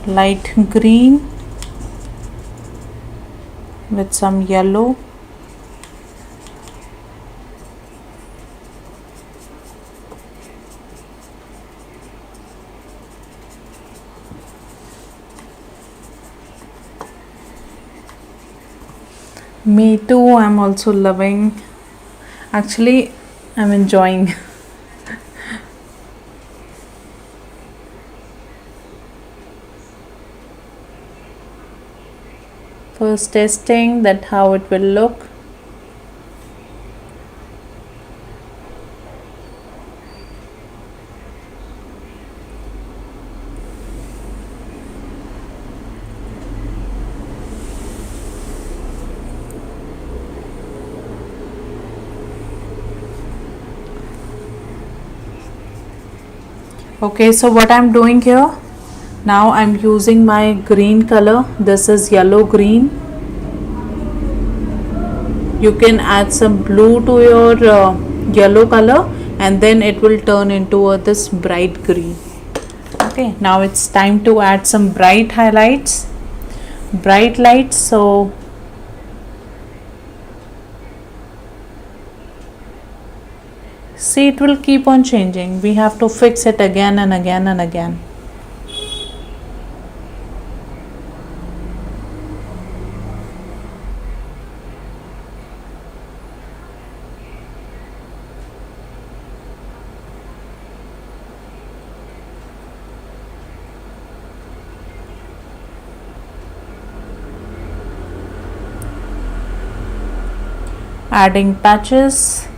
Speaker 1: light green with some yellow. Me too, I'm also loving. Actually, I'm enjoying. First testing that how it will look. Okay, so what I'm doing here, now I'm using my green color. This is yellow green. You can add some blue to your yellow color and then it will turn into this bright green. Okay, now it's time to add some bright highlights, bright lights. So see, it will keep on changing. We have to fix it again and again and again. Adding patches.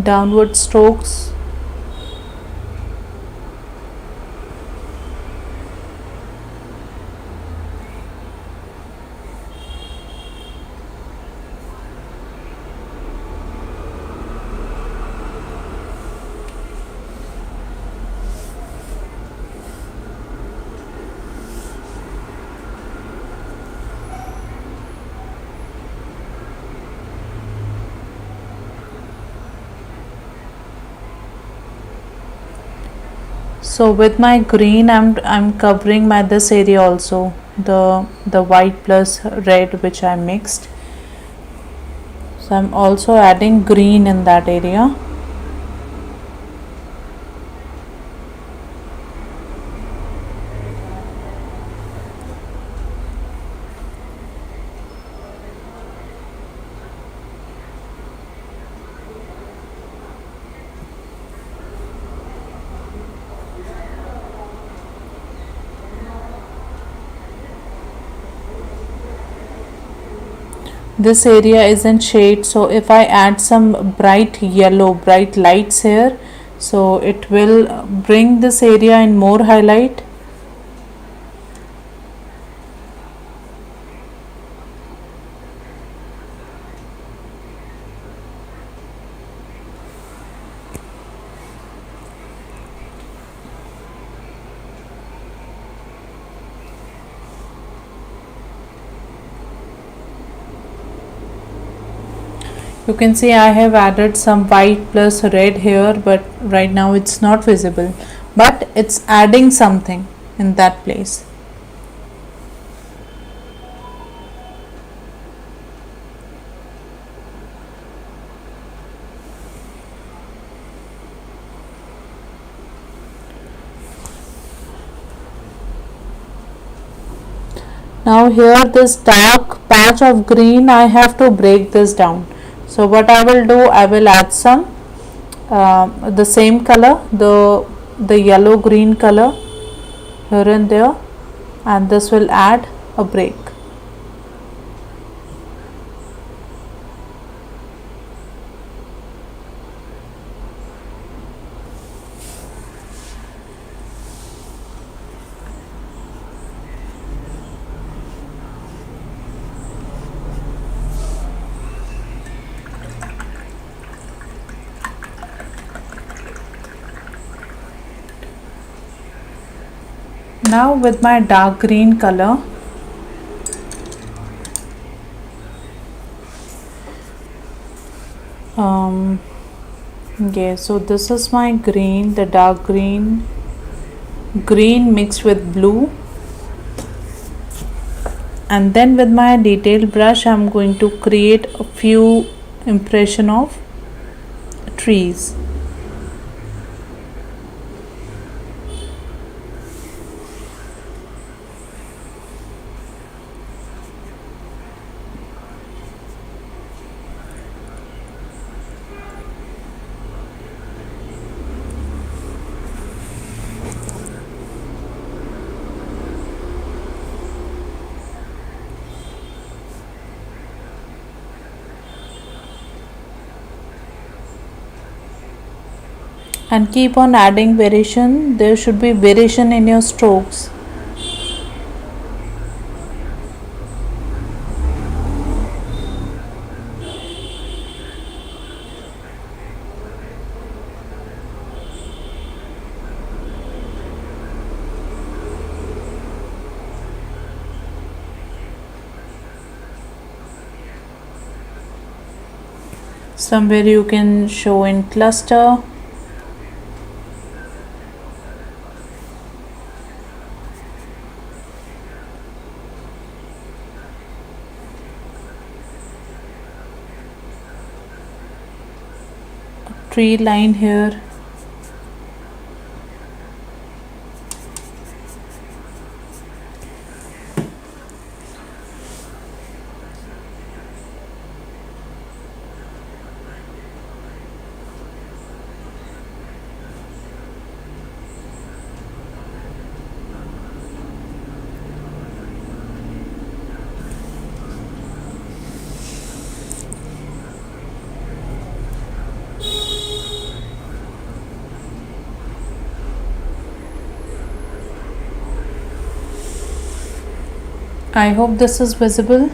Speaker 1: Downward strokes. So with my green I'm covering my this area also, the white plus red which I mixed. So I'm also adding green in that area. This area is in shade, so if I add some bright yellow, bright lights here, so it will bring this area in more highlight. You can see I have added some white plus red here, but right now it's not visible, but it's adding something in that place. Now here this dark patch of green, I have to break this down. So what I will do, I will add some the same color, the yellow green color here and there, and this will add a break. Now with my dark green color, okay, so this is my green, the dark green mixed with blue, and then with my detail brush I'm going to create a few impression of trees. And keep on adding variation. There should be variation in your strokes. Somewhere you can show in cluster. Tree line here. I hope this is visible.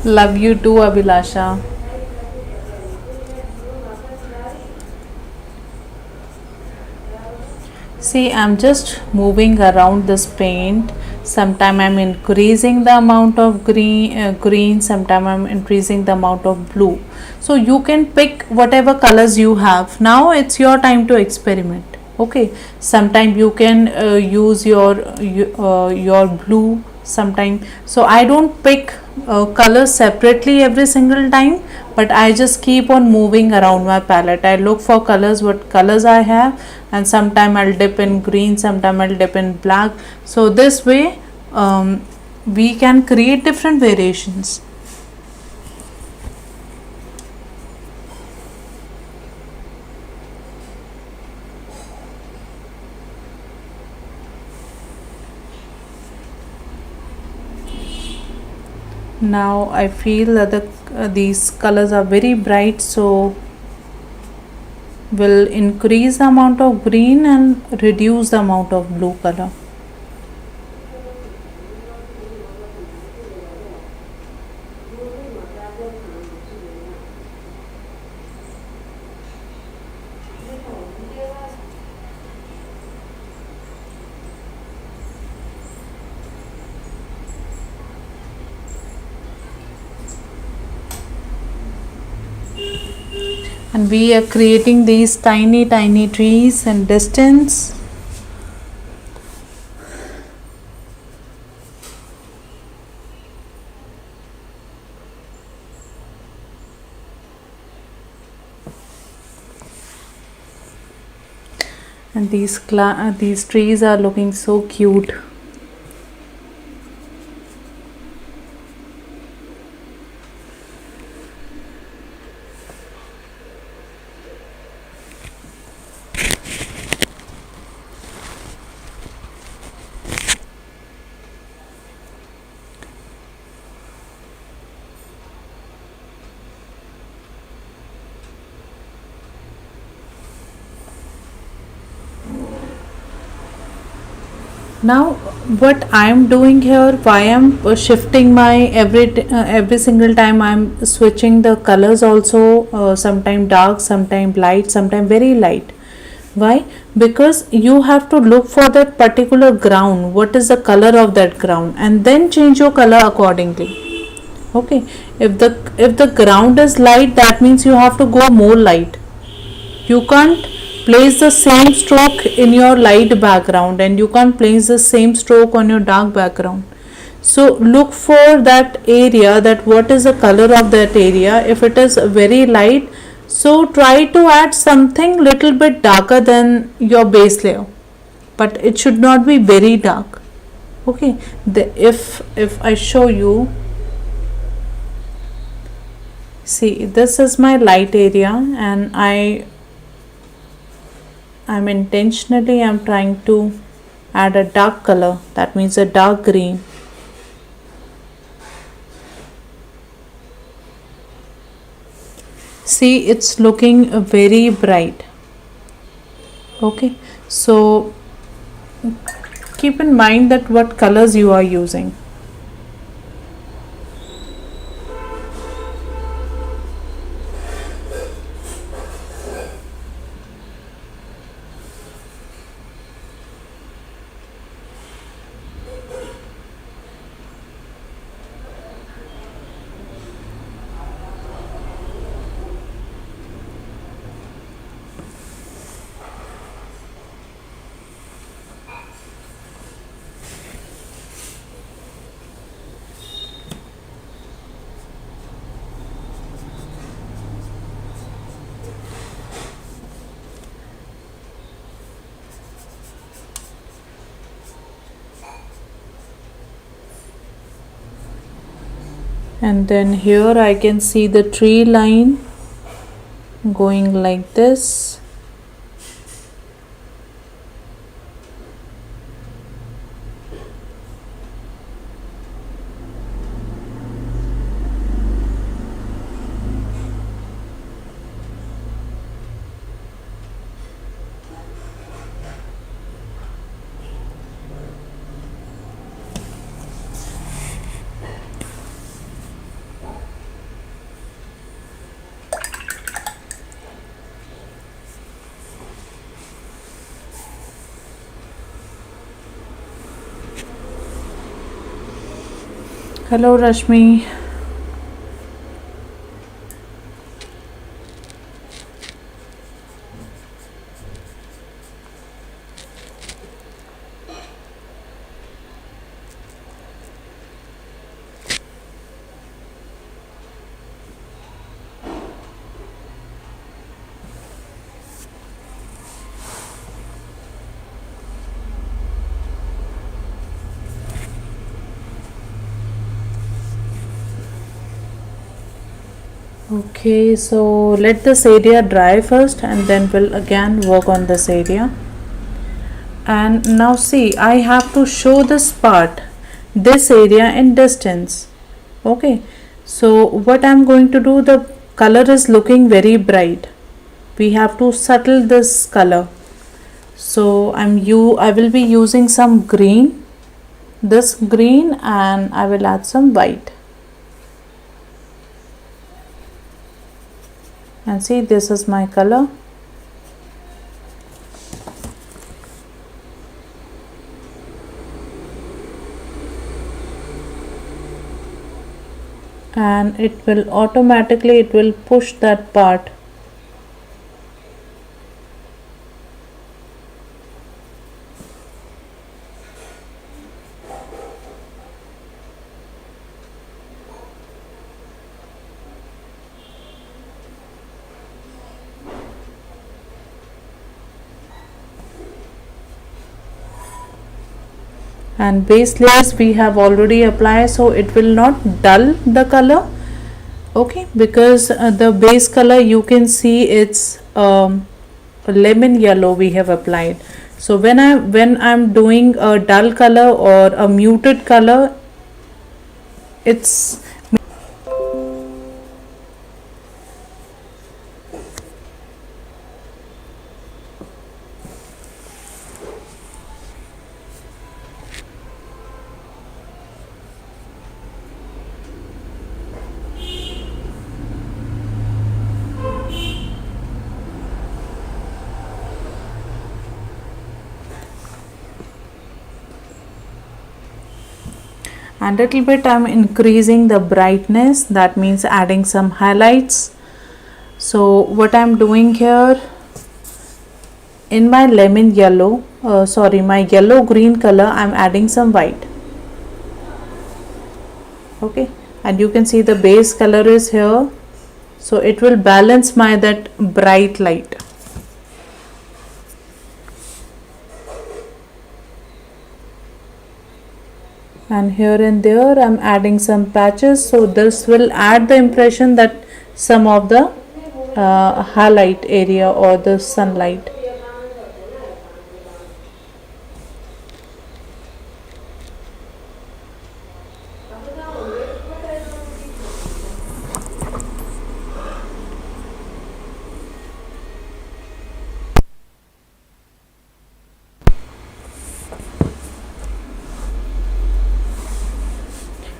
Speaker 1: Love you too, Abhilasha. See, I'm just moving around this paint. Sometime I'm increasing the amount of green, sometime I'm increasing the amount of blue. So you can pick whatever colors you have. Now it's your time to experiment. Okay, sometime you can use your blue sometime. So I don't pick colors separately every single time, but I just keep on moving around my palette. I look for colors, what colors I have, and sometime I'll dip in green, sometime I'll dip in black. So this way we can create different variations. Now I feel that these colors are very bright, so will increase the amount of green and reduce the amount of blue color. And we are creating these tiny trees in distance. And these trees are looking so cute. Now what I'm doing here, why I'm shifting my every single time I'm switching the colors also, sometime dark, sometime light, sometime very light. Why? Because you have to look for that particular ground, what is the color of that ground, and then change your color accordingly. Okay, if the ground is light, that means you have to go more light. You can't place the same stroke in your light background and you can't place the same stroke on your dark background. So look for that area, that what is the color of that area. If it is very light, so try to add something little bit darker than your base layer, but it should not be very dark. Okay, if I show you, see, this is my light area, and I'm intentionally I'm trying to add a dark color, that means a dark green. See, it's looking very bright. Okay, so keep in mind that what colors you are using. And then here I can see the tree line going like this. Hello Rashmi. Okay, so let this area dry first and then we'll again work on this area. And now see, I have to show this part, this area in distance. Okay, so what I'm going to do, the color is looking very bright, we have to settle this color. So I will be using some green, this green, and I will add some white. And see, this is my color. And it will automatically push that part. and base layers we have already applied, so it will not dull the color. Okay, because the base color you can see it's lemon yellow we have applied. So when I'm doing a dull color or a muted color, it's and little bit I'm increasing the brightness, that means adding some highlights. So what I'm doing here, in my lemon yellow, my yellow green color, I'm adding some white. Okay, and you can see the base color is here, so it will balance my that bright light. And here and there I'm adding some patches, so this will add the impression that some of the highlight area or the sunlight.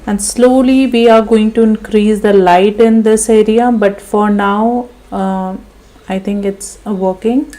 Speaker 1: And slowly we are going to increase the light in this area, but for now I think it's working.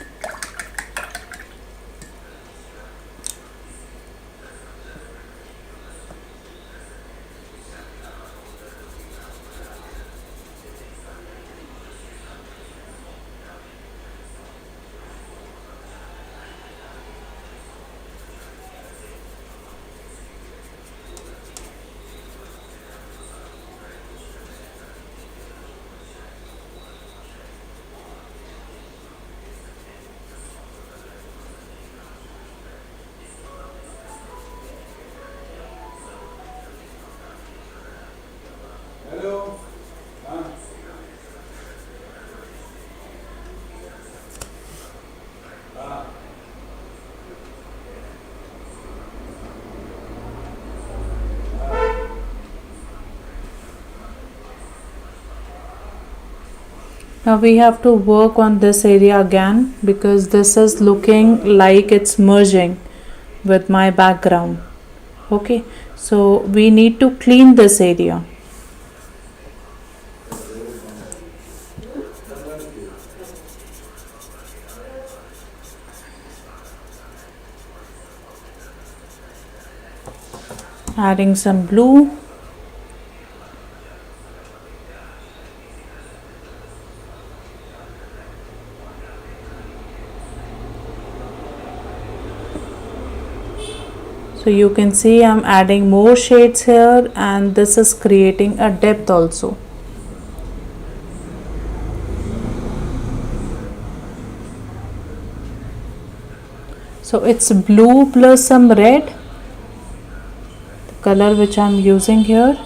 Speaker 1: Now we have to work on this area again, because this is looking like it's merging with my background. Okay, so we need to clean this area. Adding some blue. So you can see I'm adding more shades here, and this is creating a depth also. So it's blue plus some red, the color which I'm using here.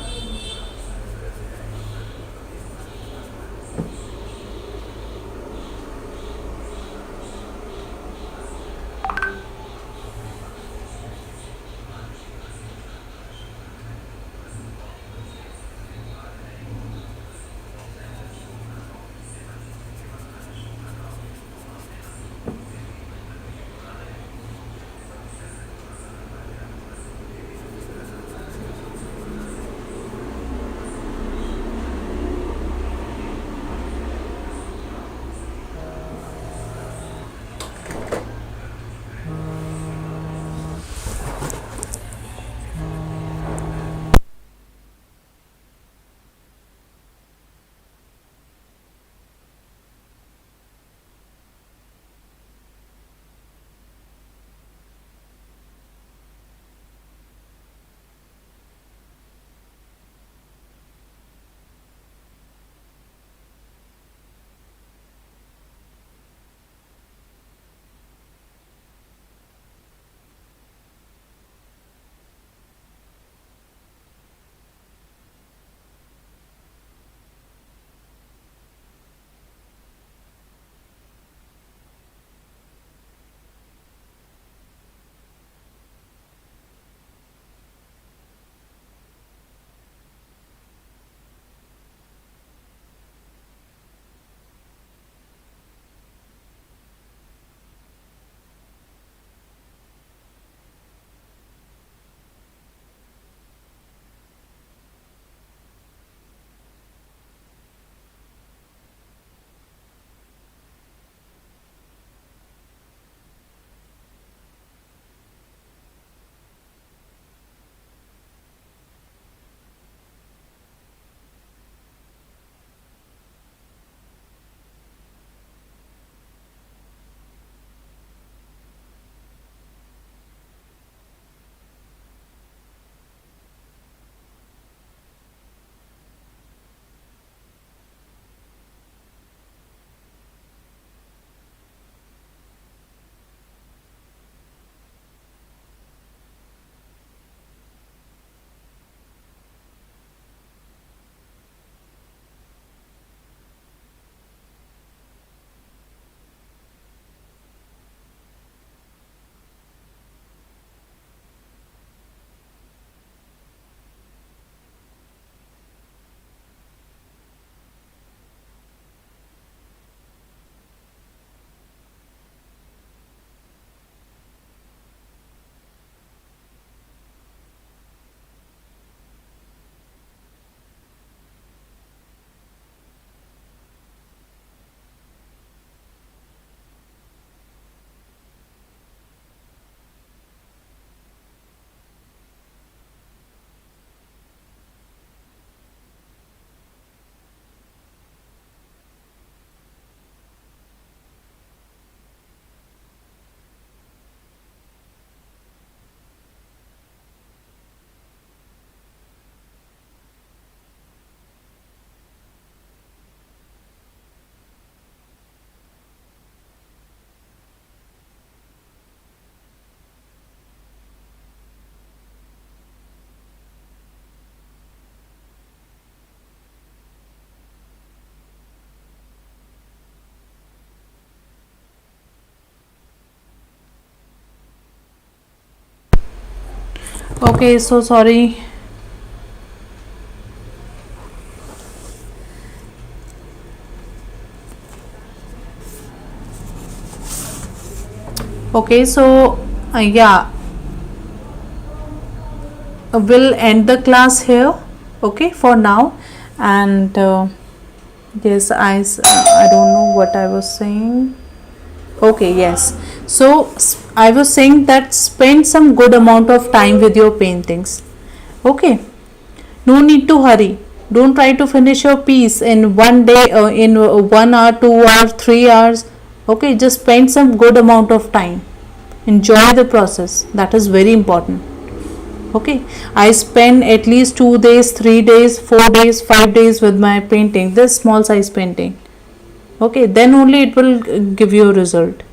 Speaker 1: Okay, so sorry. Okay, so yeah, we'll end the class here. Okay, for now. And yes, I don't know what I was saying. Okay, yes. So I was saying that spend some good amount of time with your paintings. Okay, no need to hurry. Don't try to finish your piece in one day, in 1 hour, 2 hours, 3 hours. Okay, just spend some good amount of time. Enjoy the process. That is very important. Okay, I spend at least 2 days, 3 days, 4 days, 5 days with my painting. This small size painting. Okay, then only it will give you a result.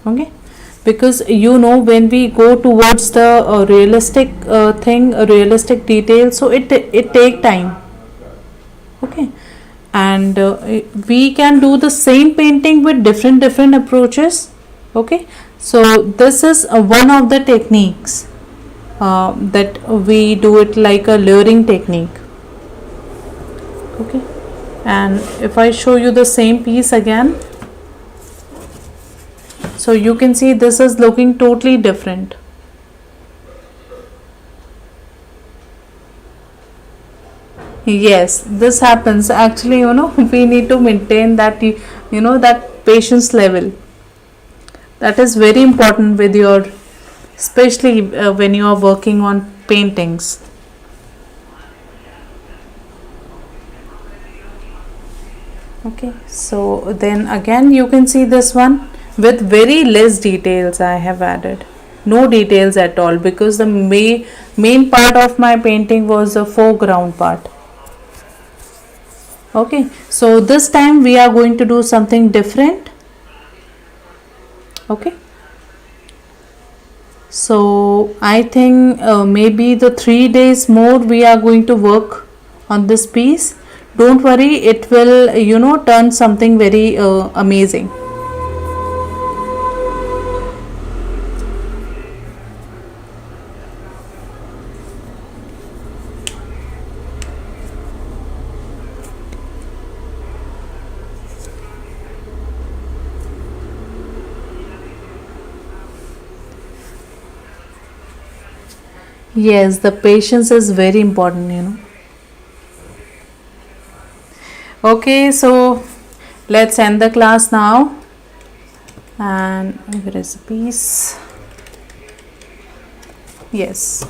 Speaker 1: Okay, because you know, when we go towards the realistic thing, realistic detail, so it take time. Okay, and we can do the same painting with different approaches. Okay, so this is one of the techniques that we do it like a layering technique. Okay, and if I show you the same piece again, so you can see this is looking totally different. Yes, this happens actually. We need to maintain that, that patience level. That is very important with your, especially when you are working on paintings. Okay, so then again you can see this one with very less details I have added. No details at all, because the main part of my painting was the foreground part. Okay, so this time we are going to do something different. Okay, so I think maybe the 3 days more we are going to work on this piece. Don't worry, it will turn something very amazing. Yes, the patience is very important. Okay, so let's end the class now. And where is the piece? Yes,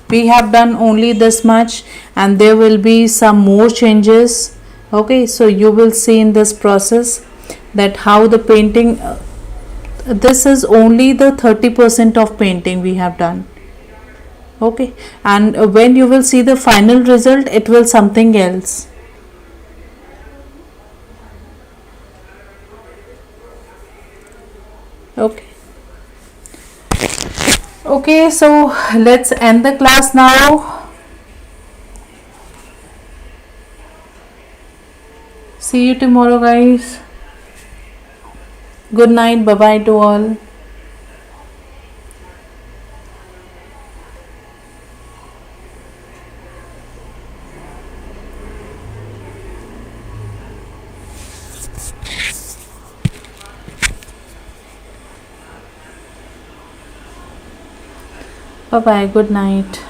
Speaker 1: we have done only this much, and there will be some more changes. Okay, so you will see in this process that how the painting, this is only the 30% of painting we have done. Okay, and when you will see the final result, it will something else. Okay, okay, so let's end the class now. See you tomorrow, guys. Good night. Bye bye to all. Bye bye. Good night.